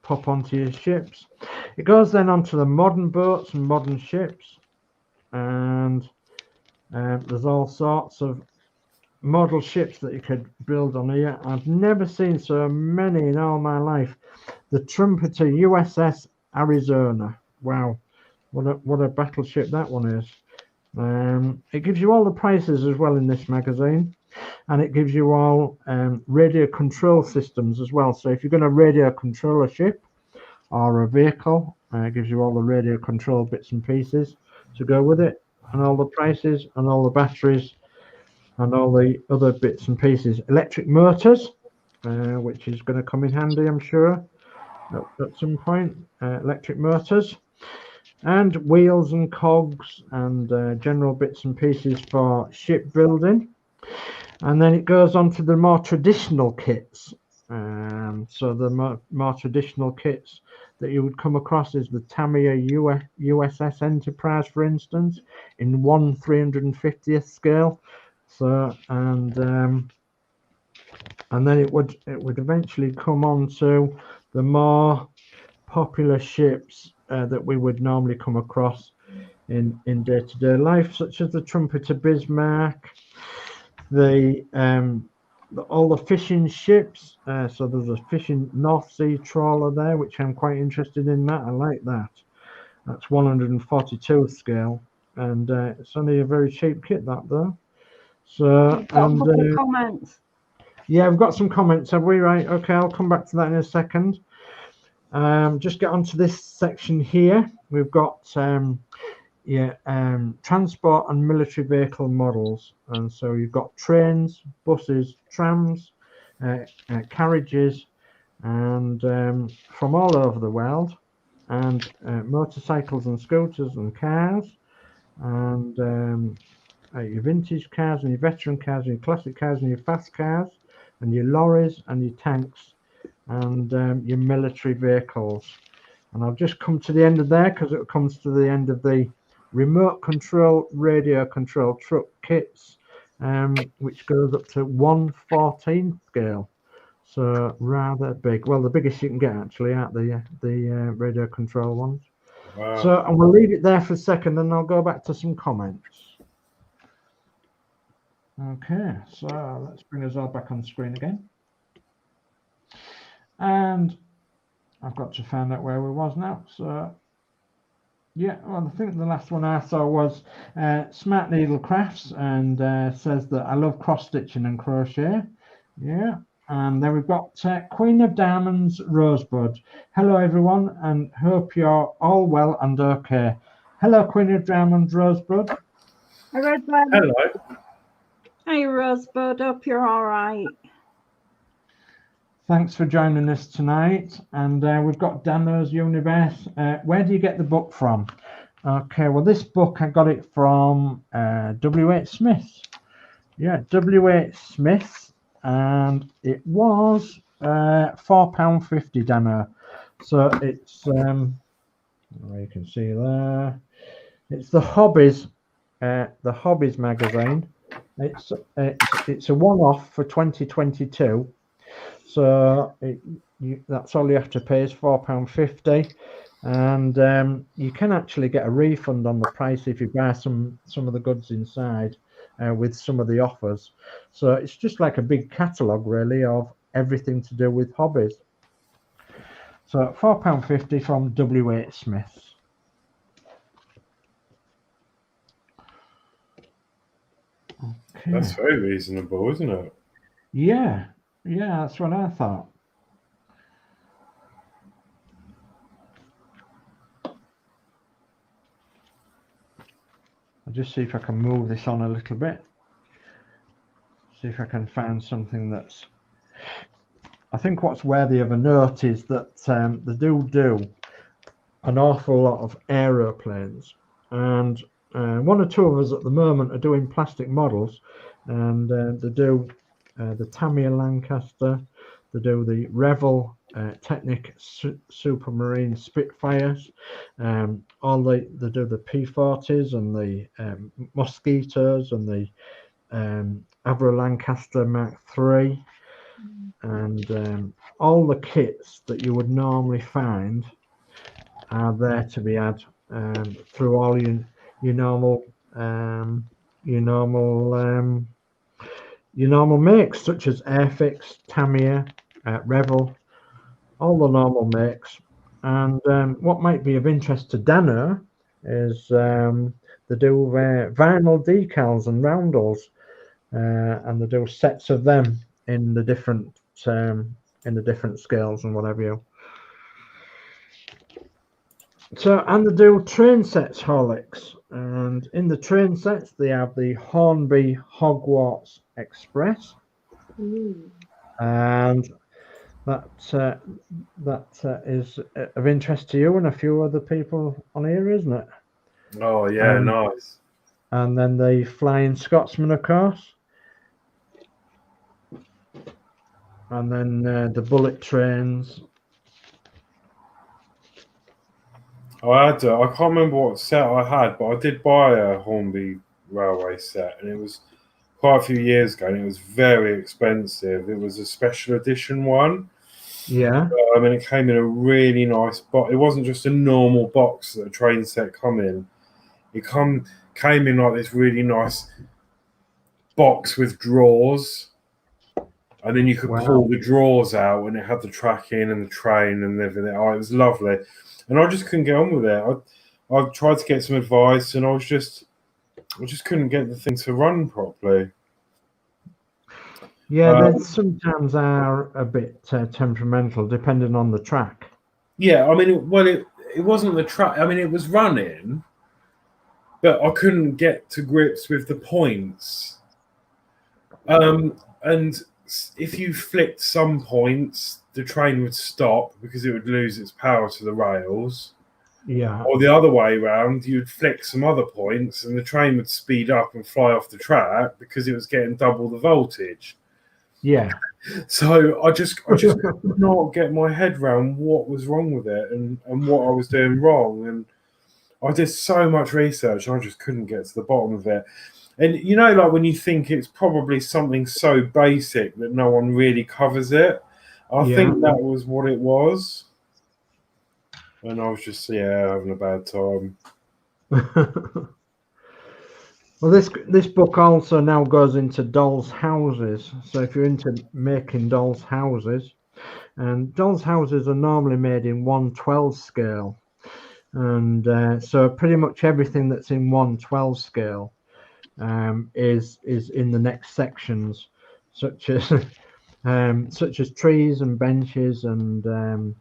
pop onto your ships. It goes then onto the modern boats and modern ships, and there's all sorts of model ships that you could build on here. I've never seen so many in all my life. The Trumpeter USS Arizona. Wow, what a battleship that one is. It gives you all the prices as well in this magazine, and it gives you all radio control systems as well. So if you're going to radio control a ship or a vehicle, it gives you all the radio control bits and pieces to go with it, and all the prices and all the batteries and all the other bits and pieces. Electric motors, which is going to come in handy, I'm sure, at some point. Electric motors, and wheels and cogs and general bits and pieces for shipbuilding. And then it goes on to the more traditional kits. So the more traditional kits that you would come across is the Tamiya USS Enterprise, for instance, in 1/350th scale. So and then it would eventually come on to the more popular ships that we would normally come across in day-to-day life, such as the Trumpeter Bismarck, all the fishing ships. So there's a fishing North Sea trawler there, which I'm quite interested in. That I like that. That's 142 scale, and it's only a very cheap kit, that though. So and comments. yeah, we've got some comments, have we? Right, okay, I'll come back to that in a second. Just get onto this section here. We've got transport and military vehicle models, and so you've got trains, buses, trams, carriages, and from all over the world, and motorcycles and scooters and cars, and your vintage cars and your veteran cars and your classic cars and your fast cars and your lorries and your tanks and your military vehicles. And I'll just come to the end of there because it comes to the end of the remote control radio control truck kits, which goes up to 1/14 scale, so rather big. Well, the biggest you can get actually out the radio control ones. Wow. So and we'll leave it there for a second and I'll go back to some comments. Okay, so let's bring us all back on screen again, and I've got to find out where we was now. So yeah, well, I think the last one I saw was Smart Needle Crafts, and says that I love cross stitching and crochet. Yeah, and then we've got Queen of Diamonds Rosebud. Hello everyone, and hope you're all well and okay. Hello Queen of Diamonds Rosebud. Hi Rosebud. Hello. Hi Rosebud, hope you're all right. Thanks for joining us tonight. And we've got Dano's Universe. Where do you get the book from? Okay, well, this book, I got it from W.H. Smith. Yeah, W.H. Smith. And it was £4.50, Dano. So it's, you can see there, it's the Hobbies Magazine. It's a one-off for 2022. So that's all you have to pay is £4.50, and you can actually get a refund on the price if you buy some of the goods inside with some of the offers. So it's just like a big catalogue really of everything to do with hobbies. So £4.50 from W.H. Smith. Okay. That's very reasonable, isn't it? Yeah, that's what I thought. I'll just see if I can move this on a little bit. See if I can find something that's... I think what's worthy of a note is that they do an awful lot of aeroplanes, and one or two of us at the moment are doing plastic models, and they do the Tamiya Lancaster, they do the Revell Technic Supermarine Spitfires, they do the P40s and the Mosquitoes and the Avro Lancaster Mark III, and all the kits that you would normally find are there to be had through all your normal makes, such as Airfix, Tamiya, Revell, all the normal makes. And what might be of interest to Dano is they do vinyl decals and roundels, and they do sets of them in the different scales and whatever you. So, and they do train sets, Horlicks, and in the train sets they have the Hornby Hogwarts Express, and that is of interest to you and a few other people on here, isn't it? Oh yeah, nice. And then the Flying Scotsman, of course, and then the bullet trains. I can't remember what set I had, but I did buy a Hornby Railway set, and it was quite a few years ago, and it was very expensive. It was a special edition one. Yeah. And it came in a really nice box. It wasn't just a normal box that a train set come in. It came in like this really nice box with drawers, and then you could pull the drawers out, and it had the tracking and the train and everything. Oh, it was lovely, and I just couldn't get on with it. I tried to get some advice, and I just couldn't get the thing to run properly. Yeah, they sometimes are a bit temperamental, depending on the track. Yeah, I mean, it wasn't the track. I mean, it was running, but I couldn't get to grips with the points. And if you flicked some points, the train would stop because it would lose its power to the rails. Yeah. Or the other way around, you'd flick some other points, and the train would speed up and fly off the track because it was getting double the voltage. Yeah. So I just could not get my head around what was wrong with it and what I was doing wrong. And I did so much research, I just couldn't get to the bottom of it. And you know, like when you think it's probably something so basic that no one really covers it, I think that was what it was. And I was just having a bad time. Well, this book also now goes into dolls' houses. So if you're into making dolls' houses, and dolls' houses are normally made in 1/12 scale, and so pretty much everything that's in 1/12 scale is in the next sections, such as trees and benches, and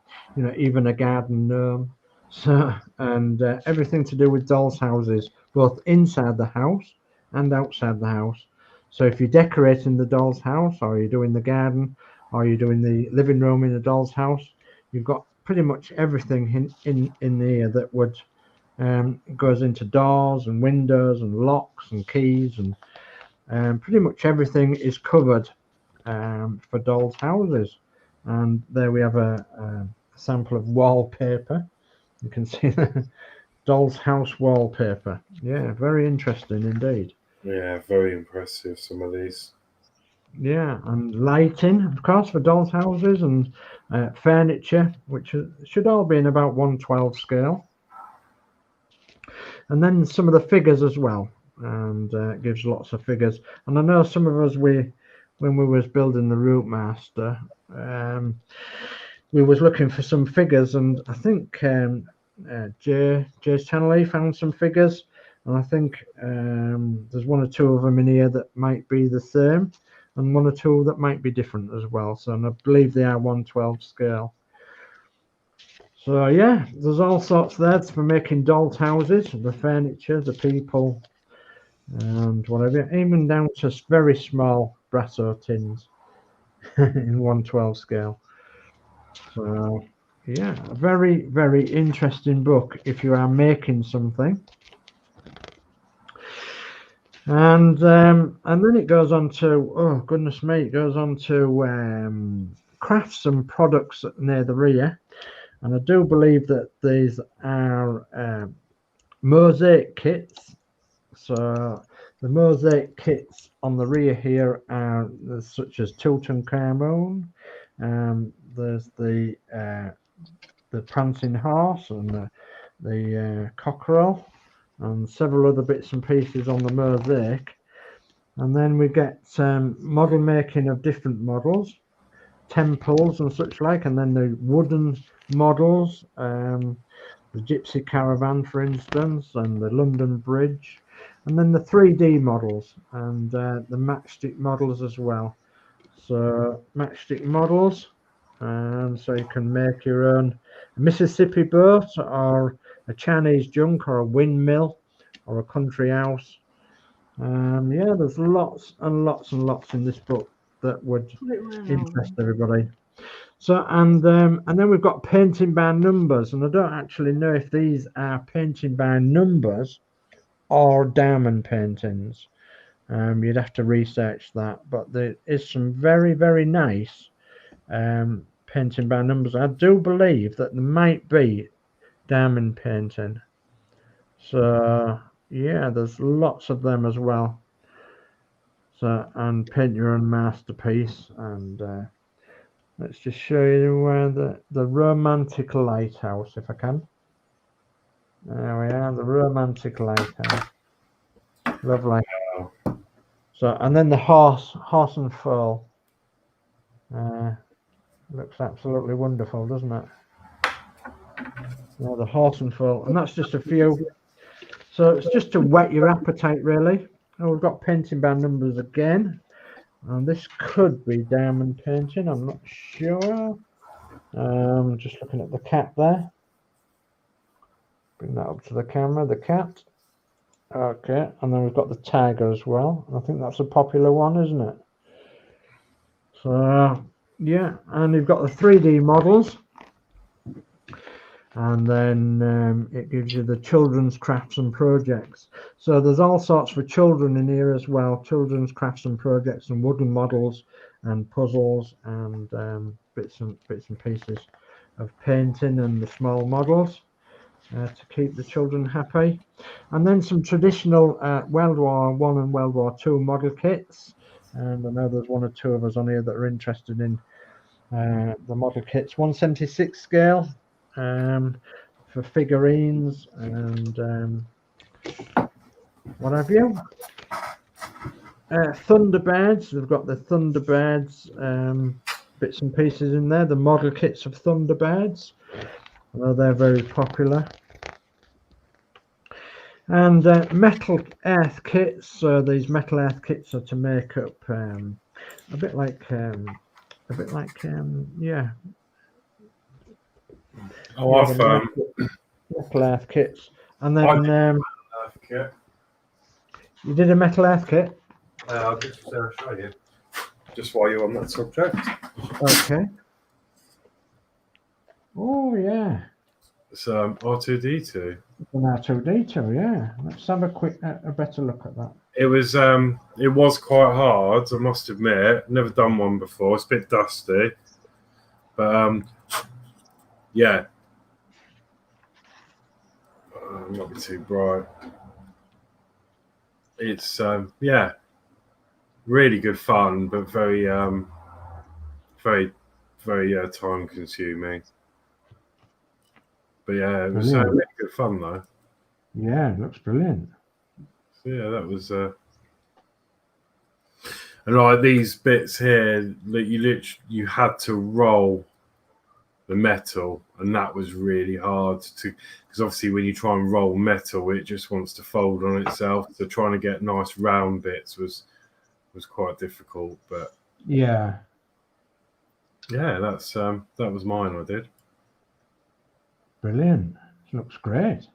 even a garden gnome. So everything to do with dolls' houses, both inside the house and outside the house. So if you're decorating the doll's house, or you're doing the garden, or you're doing the living room in the doll's house, you've got pretty much everything in here that would goes into doors and windows and locks and keys, and pretty much everything is covered for dolls' houses. And there we have a sample of wallpaper. You can see the doll's house wallpaper. Yeah, very interesting indeed. Yeah, very impressive, some of these. Yeah, and lighting, of course, for dolls' houses, and furniture, which should all be in about 1/12 scale. And then some of the figures as well, and it gives lots of figures. And I know some of us, when we was building the Route Master, we was looking for some figures, and I think Jay's channel, he found some figures, and I think there's one or two of them in here that might be the same, and one or two that might be different as well. So, and I believe they are 1/12 scale. So yeah, there's all sorts there for making dolls' houses, the furniture, the people, and whatever, even down to very small brasso tins in 1/12 scale. So yeah, a very, very interesting book if you are making something. And then it goes on to, oh goodness me, it goes on to crafts and products near the rear. And I do believe that these are Mosaic Kits. So the Mosaic Kits on the rear here are such as Tutankhamun. There's the prancing horse and the cockerel, and several other bits and pieces on the mosaic. And then we get model making of different models, temples and such like, and then the wooden models, the Gypsy Caravan, for instance, and the London Bridge, and then the 3D models and the matchstick models as well. So matchstick models, so you can make your own Mississippi boat or a Chinese junk or a windmill or a country house. Yeah, there's lots and lots and lots in this book that would interest everybody. So and then we've got painting by numbers, and I don't actually know if these are painting by numbers or diamond paintings. You'd have to research that, but there is some very, very nice painting by numbers. I do believe that there might be diamond painting. So yeah, there's lots of them as well. So, and paint your own masterpiece. And let's just show you where the romantic lighthouse, if I can. There we are, the romantic lighthouse. Lovely. So, and then the horse and foal. Looks absolutely wonderful, doesn't it? Yeah, the horse and foal, and that's just a few. So it's just to whet your appetite, really. Oh, we've got painting by numbers again, and this could be diamond painting. I'm not sure. Just looking at the cat there. Bring that up to the camera. The cat. Okay, and then we've got the tiger as well. I think that's a popular one, isn't it? So yeah, and you've got the 3D models, and then it gives you the children's crafts and projects. So there's all sorts for children in here as well, children's crafts and projects and wooden models and puzzles and bits and pieces of painting and the small models to keep the children happy. And then some traditional World War I and World War II model kits. And I know there's one or two of us on here that are interested in the model kits. 1/76 scale for figurines and what have you. Thunderbirds, they've got the Thunderbirds bits and pieces in there, the model kits of Thunderbirds. Although they're very popular. And metal earth kits. So these metal earth kits are to make up a bit like yeah. Oh, I've metal earth kits. And then earth kit. You did a metal earth kit? I'll just show you. Just while you're on that subject. Okay. Oh yeah. It's R2D2. An R2D2, yeah. Let's have a better look at that. It was quite hard, I must admit. Never done one before. It's a bit dusty, but yeah. Not be too bright. It's yeah, really good fun, but very very time consuming. But yeah, it was really good fun though. Yeah, it looks brilliant. So yeah, that was and like these bits here that you had to roll the metal, and that was really hard to, because obviously when you try and roll metal, it just wants to fold on itself. So trying to get nice round bits was quite difficult. But Yeah. that's that was mine. I did. Brilliant. Looks great.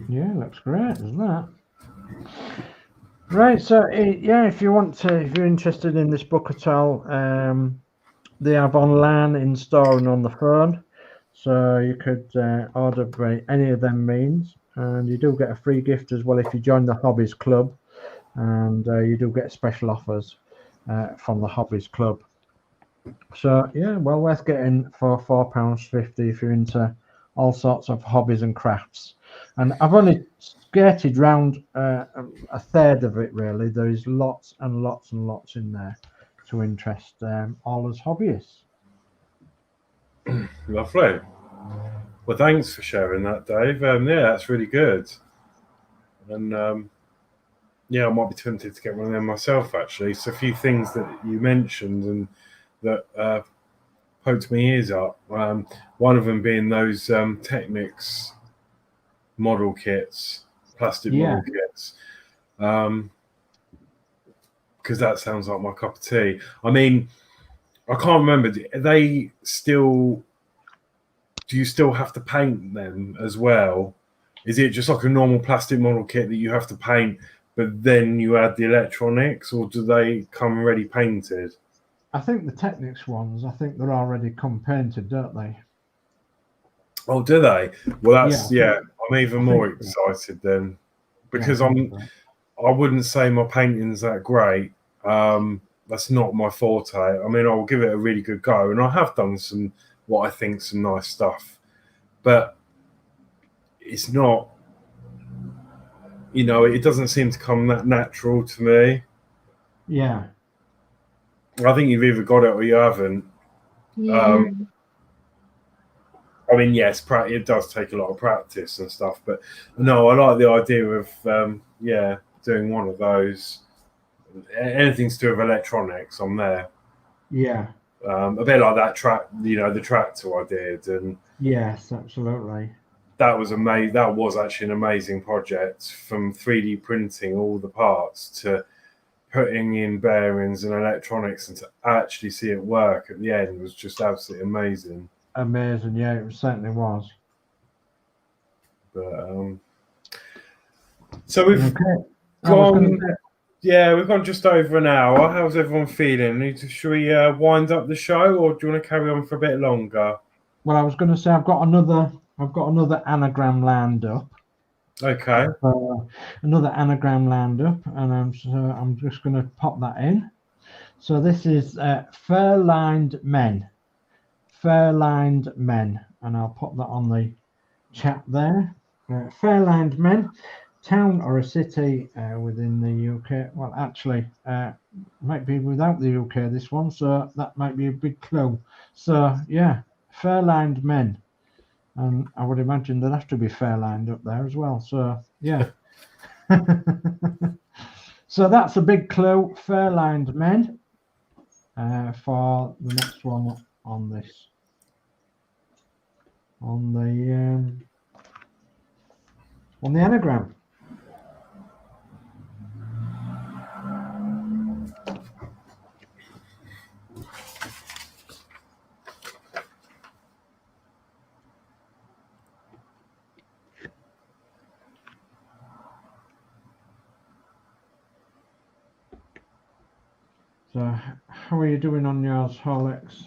Yeah, looks great, doesn't that? Right, so yeah, if you're interested in this book at all, they have online, in store, and on the phone. So you could order by any of them means, and you do get a free gift as well if you join the Hobbies Club, and you do get special offers from the Hobbies Club. So yeah, well worth getting for £4.50 if you're into all sorts of hobbies and crafts. And I've only skirted round a third of it really. There is lots and lots and lots in there to interest all us hobbyists. Lovely. Well, thanks for sharing that, Dave. Yeah, that's really good. And yeah, I might be tempted to get one of them myself, actually. So a few things that you mentioned and that poked my ears up. One of them being those Technics model kits, plastic model kits. Because that sounds like my cup of tea. I mean, I can't remember. Do you still have to paint them as well? Is it just like a normal plastic model kit that you have to paint, but then you add the electronics, or do they come already painted? I think the Technics ones, I think they're already come painted, don't they? Oh, do they? Well, that's I'm even more excited then, because I wouldn't say my painting's that great. That's not my forte. I mean, I'll give it a really good go, and I have done some nice stuff, but it's not. It doesn't seem to come that natural to me. Yeah. I think you've either got it or you haven't. Yeah. I mean, yes, it does take a lot of practice and stuff, but no, I like the idea of doing one of those. Anything to do with electronics, I'm there. Yeah. A bit like that the tractor I did, and yes, absolutely. That was amazing. That was actually an amazing project, from 3D printing all the parts to putting in bearings and electronics, and to actually see it work at the end was just absolutely amazing. Amazing, yeah, it certainly was. But so we've gone. We've gone just over an hour. How's everyone feeling? Should we wind up the show, or do you want to carry on for a bit longer? Well, I was going to say I've got another anagram lined up. Okay. Another anagram lined up, and I'm just going to pop that in. So this is fur-lined men. Fur-lined men, and I'll pop that on the chat there. Fur-lined men. Town or a city within the UK. Well, actually, might be without the UK, this one, so that might be a big clue. So, yeah, fair-lined men. And I would imagine there'd have to be fair-lined up there as well. So, yeah. So that's a big clue, fair-lined men, for the next one on this. On the anagram. So, how are you doing on yours, Alex?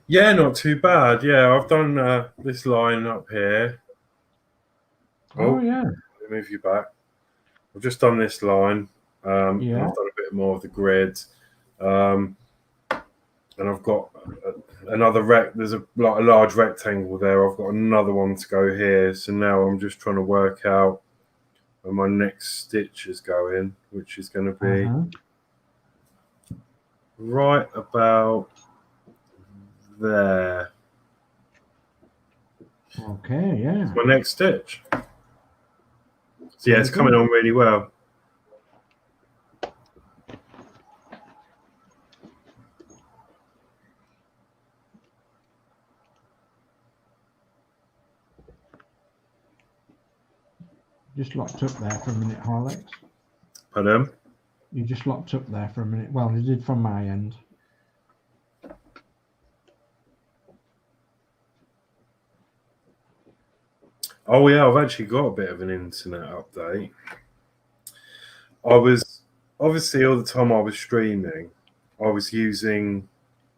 Yeah, not too bad. Yeah, I've done this line up here. Oh yeah. Let me move you back. I've just done this line. And I've done a bit more of the grid. And I've got another there's a large rectangle there. I've got another one to go here. So now I'm just trying to work out where my next stitch is going, which is going to be right about there. Okay, yeah. It's my next stitch. So yeah, it's coming on really well. Just locked up there for a minute, Horlicks. Pardon? You just locked up there for a minute. Well, you did from my end. Oh yeah, I've actually got a bit of an internet update. I was obviously all the time I was streaming, I was using.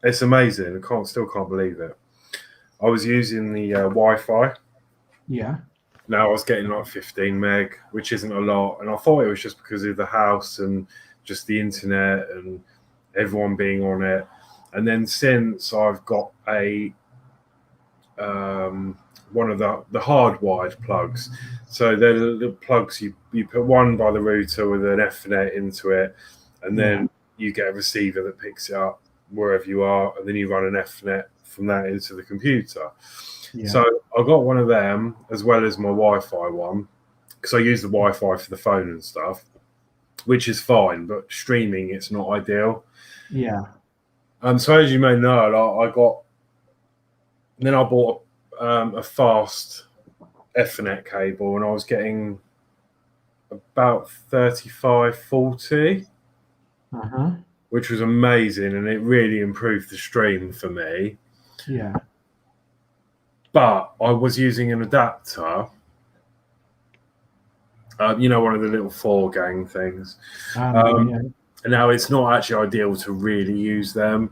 It's amazing. Still can't believe it. I was using the Wi-Fi. Yeah. Now I was getting like 15 meg, which isn't a lot, and I thought it was just because of the house and just the internet and everyone being on it. And then since I've got a one of the hardwired plugs, so they're the little plugs you put one by the router with an Ethernet into it, and then you get a receiver that picks it up wherever you are, and then you run an Ethernet from that into the computer. Yeah. So I got one of them as well as my Wi-Fi one, because I use the Wi-Fi for the phone and stuff, which is fine, but streaming it's not ideal. Yeah. So as you may know, I bought a fast Ethernet cable, and I was getting about 35-40, which was amazing, and it really improved the stream for me. Yeah. But I was using an adapter, one of the little 4-gang things. And now it's not actually ideal to really use them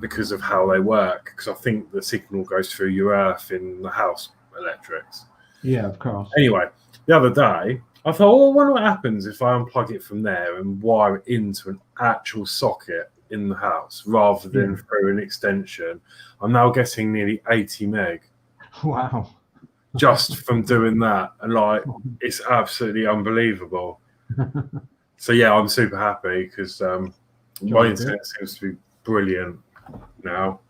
because of how they work, because I think the signal goes through your earth in the house electrics. Yeah, of course. Anyway, the other day, I thought, I wonder what happens if I unplug it from there and wire it into an actual socket in the house rather than through an extension. I'm now getting nearly 80 meg. Wow. Just from doing that. And it's absolutely unbelievable. So yeah, I'm super happy because my internet seems to be brilliant now.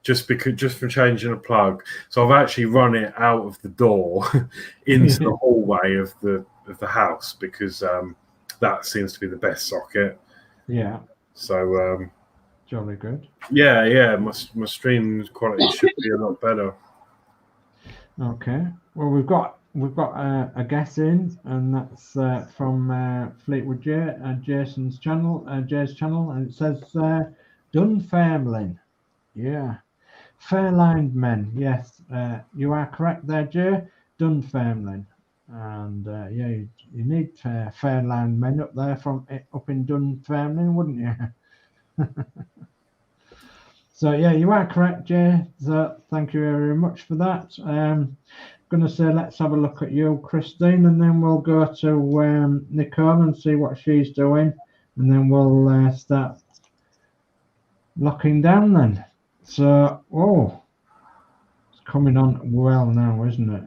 Just from changing a plug. So I've actually run it out of the door into the hallway of the house because that seems to be the best socket. Yeah. So jolly good. Yeah. My stream quality should be a lot better. Okay. Well, we've got a guest in, and that's from Fleetwood J, Jason's channel, Jay's channel, and it says Dunfermline. Yeah. Fair-lined men. Yes, you are correct there, Jay. Dunfermline. And you need fair-lined men up there up in Dunfermline, wouldn't you? So yeah, you are correct, Jay. So thank you very much for that. Going to say let's have a look at you, Christine, and then we'll go to Nicole and see what she's doing, and then we'll start locking down then. So it's coming on well now, isn't it?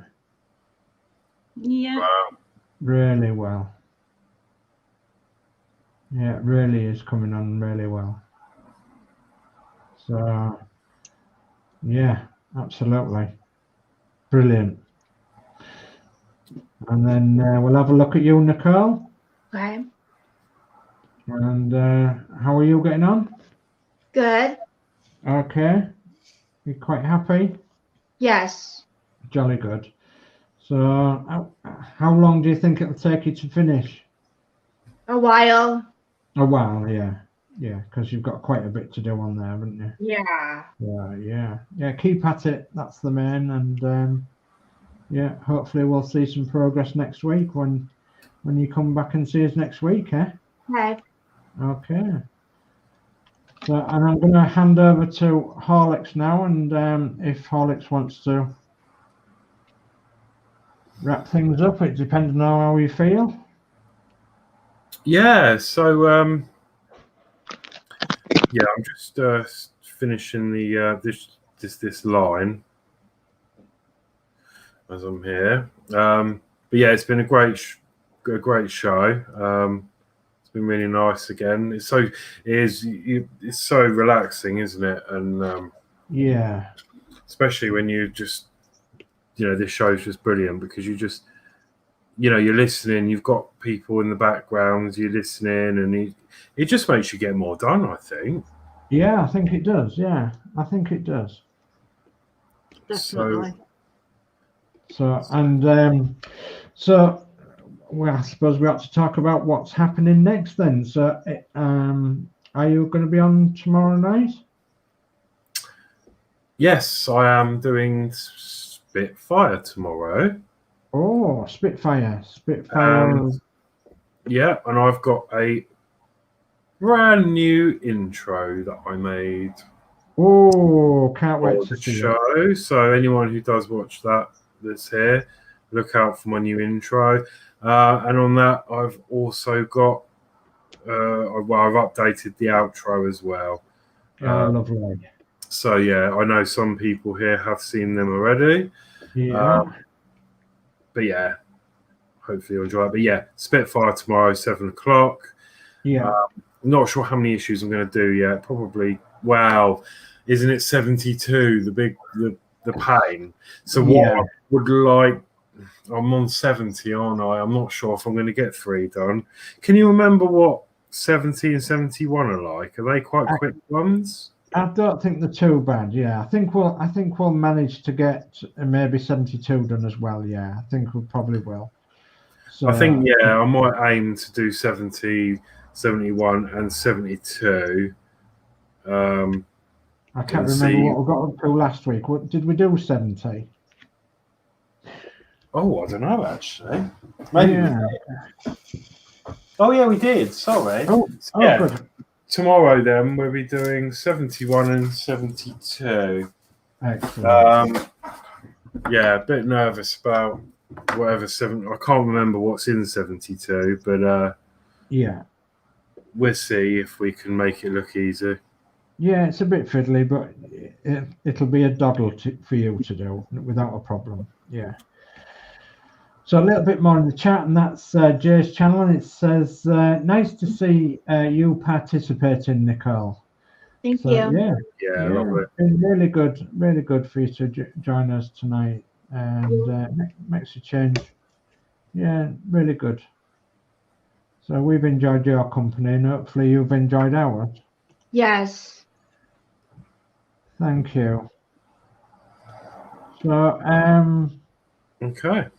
Yeah. Wow. Really well. Yeah, it really is coming on really well. So, yeah, absolutely. Brilliant. And then we'll have a look at you, Nicole. Okay. And how are you getting on? Good. Okay. You're quite happy? Yes. Jolly good. So, how long do you think it'll take you to finish? A while. A while, yeah. Yeah, because you've got quite a bit to do on there, haven't you? Yeah. Yeah. Keep at it. That's the main. And yeah, hopefully we'll see some progress next week when you come back and see us next week, eh? Okay. So, and I'm going to hand over to Horlicks now, and if Horlicks wants to wrap things up, it depends on how you feel. Yeah. So. Yeah, I'm just finishing the this line as I'm here. But yeah, it's been a great show. It's been really nice again. It's so relaxing, isn't it? And yeah, especially when you just this show is just brilliant because you just you're listening. You've got people in the background. You're listening, and it just makes you get more done, I think. Yeah, I think it does. Yeah, I think it does. Definitely. So well, I suppose we ought to talk about what's happening next then. So, are you going to be on tomorrow night? Yes, I am doing Spitfire tomorrow. Oh, Spitfire. And I've got a brand new intro that I made Oh, can't wait for to the see it. show. So anyone who does watch that's here, look out for my new intro. And on that, I've also got, I've updated the outro as well. Oh, lovely. So yeah, I know some people here have seen them already. Yeah. But yeah, hopefully you'll enjoy it. But yeah, Spitfire tomorrow, 7 o'clock. Yeah. Not sure how many issues I'm going to do yet. Probably, wow, isn't it 72? The pain. So what I would like, I'm on 70, aren't I? I'm not sure if I'm going to get 3 done. Can you remember what 70 and 71 are like? Are they quite quick ones? I don't think they're too bad. Yeah, I think we'll manage to get maybe 72 done as well. Yeah, I think we probably will. So I think I might aim to do 70, 71, and 72. I can't remember what we got up to last week. What did we do? 70. Oh, I don't know actually. Maybe. Yeah. Oh yeah, we did. Sorry. Good. Tomorrow then we'll be doing 71 and 72. Excellent. Yeah, a bit nervous about whatever I can't remember what's in 72, but we'll see if we can make it look easy. Yeah, it's a bit fiddly, but it'll be a doddle for you to do without a problem. Yeah. So a little bit more in the chat, and that's Jay's channel, and it says, "Nice to see you participating, Nicole." Thank you. Yeah, lovely. It's been really good for you to join us tonight, and makes a change. Yeah, really good. So we've enjoyed your company, and hopefully you've enjoyed ours. Yes. Thank you. So okay.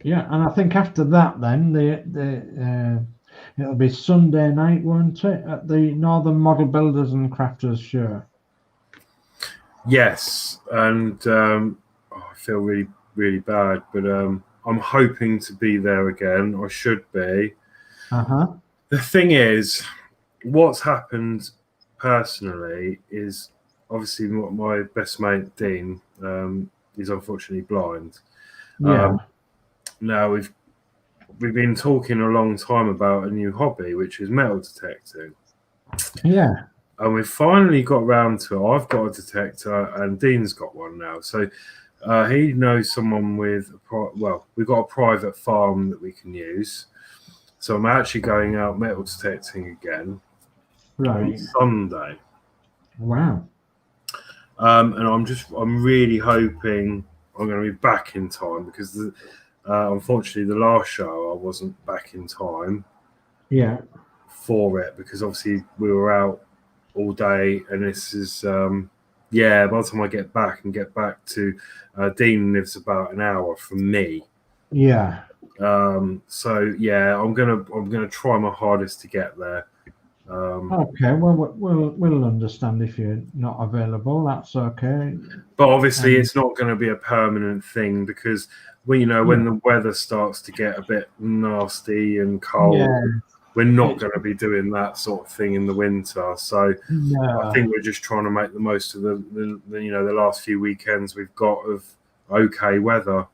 Yeah, and I think after that, then it'll be Sunday night, won't it, at the Northern Model Builders and Crafters show? Yes, and I feel really, really bad, but I'm hoping to be there again. I should be. The thing is, what's happened personally is obviously my best mate Dean is unfortunately blind. Yeah. Now we've been talking a long time about a new hobby, which is metal detecting. Yeah. And we've finally got round to it. I've got a detector and Dean's got one now. So he knows someone with, we've got a private farm that we can use. So I'm actually going out metal detecting again on Sunday. Wow. And I'm really hoping I'm going to be back in time because unfortunately the last show I wasn't back in time. Yeah. For it because obviously we were out all day, and this is by the time I get back to Dean lives about an hour from me. Yeah. So yeah, I'm gonna try my hardest to get there. Okay, well we'll understand if you're not available. That's okay. But obviously it's not going to be a permanent thing because when the weather starts to get a bit nasty and cold, we're not going to be doing that sort of thing in the winter. So I think we're just trying to make the most of the last few weekends we've got of okay weather.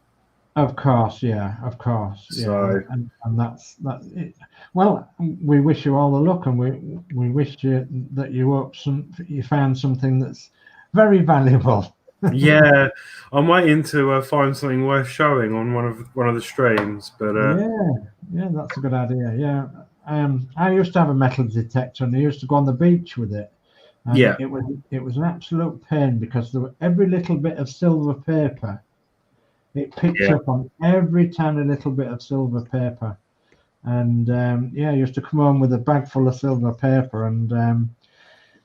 Of course, yeah, of course. So, yeah. And that's it. Well, we wish you all the luck, and we wish you that you found something that's very valuable. Yeah, I'm waiting to find something worth showing on one of the streams. But yeah, that's a good idea. Yeah. I used to have a metal detector, and I used to go on the beach with it. And it was an absolute pain because there were every little bit of silver paper. It picked up on every tiny little bit of silver paper, and I used to come home with a bag full of silver paper and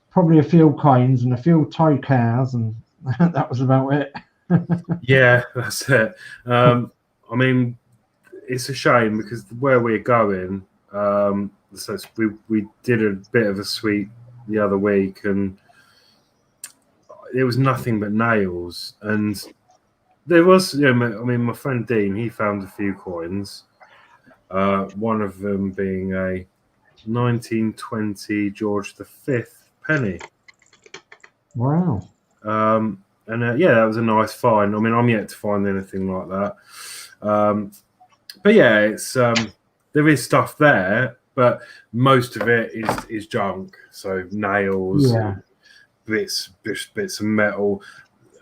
probably a few coins and a few toy cars, and that was about it. Yeah, that's it. I mean, it's a shame because where we're going, so we did a bit of a sweep the other week, and there was nothing but nails. And there was, I mean, my friend Dean, he found a few coins. One of them being a 1920 George V penny. Wow. And yeah, that was a nice find. I mean, I'm yet to find anything like that. But yeah, it's there is stuff there, but most of it is junk. So nails, bits of metal.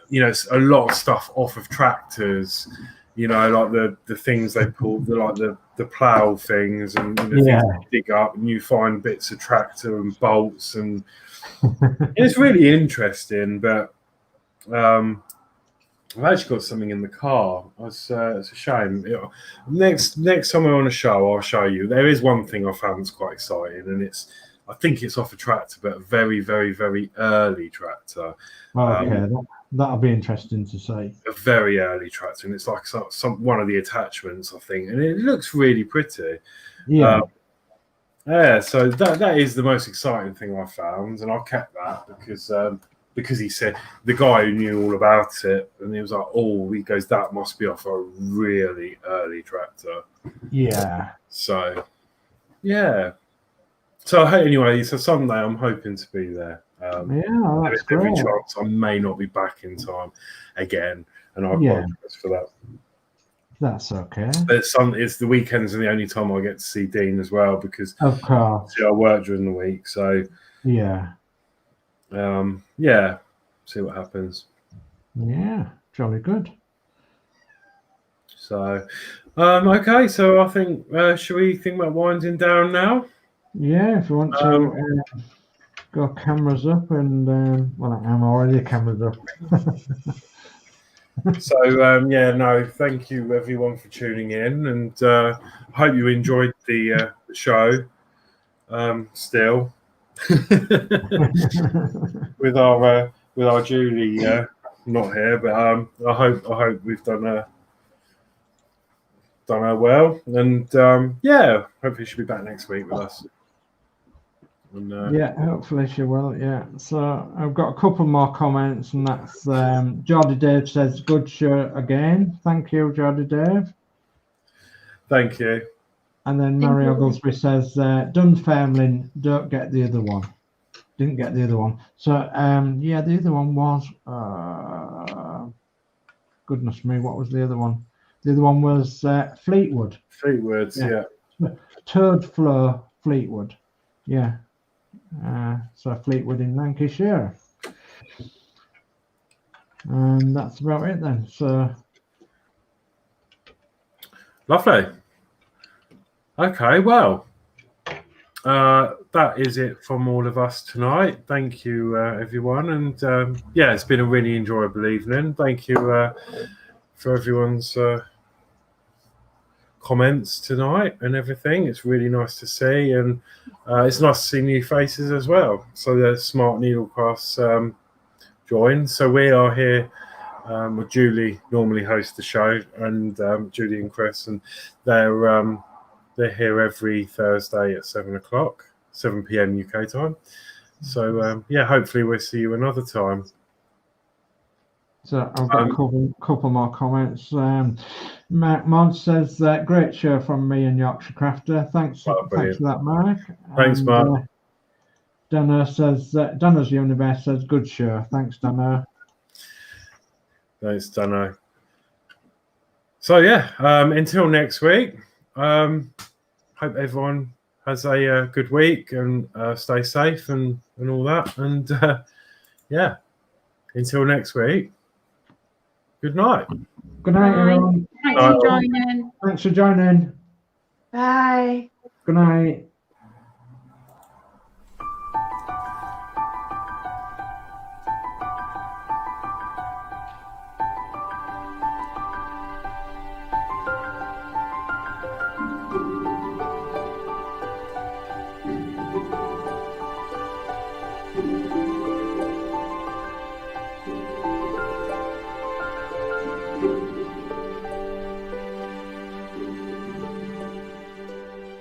It's a lot of stuff off of tractors. Like the things they pull, the plow things, and things they dig up, and you find bits of tractor and bolts, and it's really interesting. But I've actually got something in the car. It's a shame. Next time I'm on a show, I'll show you. There is one thing I found that's quite exciting, and I think it's off a tractor, but a very, very, very early tractor. Okay, that'll be interesting to see. A very early tractor, and it's like one of the attachments, I think, and it looks really pretty. Yeah. So that is the most exciting thing I found, and I kept that because he said, the guy who knew all about it, and he was like, he goes, that must be off a really early tractor. Yeah. So, yeah. So anyway, so Sunday I'm hoping to be there. That's every great. chance I may not be back in time again, and I apologize for that. That's okay. But it's the weekends and the only time I get to see Dean as well, because of course I work during the week. So see what happens. Yeah, jolly good. So okay, so I think should we think about winding down now? Yeah, if you want to go cameras up, and I'm already cameras up. So thank you everyone for tuning in, and I hope you enjoyed the show. Still, with our Julie not here, but I hope we've done her well, and hopefully she'll be back next week with us. And, hopefully she will. Yeah. So I've got a couple more comments, and that's Jordy Dave says, "Good show again." Thank you, Jordy Dave. Thank you. And then Mary Oglesby says, "Dunfermline don't get the other one. Didn't get the other one." So the other one was goodness me, what was the other one? The other one was Fleetwood. Fleetwood, yeah. Toad Flow Fleetwood. Yeah. So Fleetwood in Lancashire. And that's about it then. So lovely. Okay, well, that is it from all of us tonight. Thank you, everyone. And it's been a really enjoyable evening. Thank you for everyone's comments tonight and everything. It's really nice to see, and it's nice to see new faces as well. So the Smart Needlecrafts joined. So we are here. Julie normally hosts the show, and Julie and Chris, and they're here every Thursday at 7 p.m. UK time. So hopefully we'll see you another time. So I've got a couple more comments. Mark Mod says, "Great show from me and Yorkshire Crafter." Thanks for that, Mark. Thanks, Mark. Dana says, Dana's Universe says, "Good show." Thanks, Dana. Thanks, Dana. So until next week. Hope everyone has a good week, and stay safe and all that. And until next week. Good night. Good night, everyone. Thanks for joining. Thanks for joining. Bye. Good night.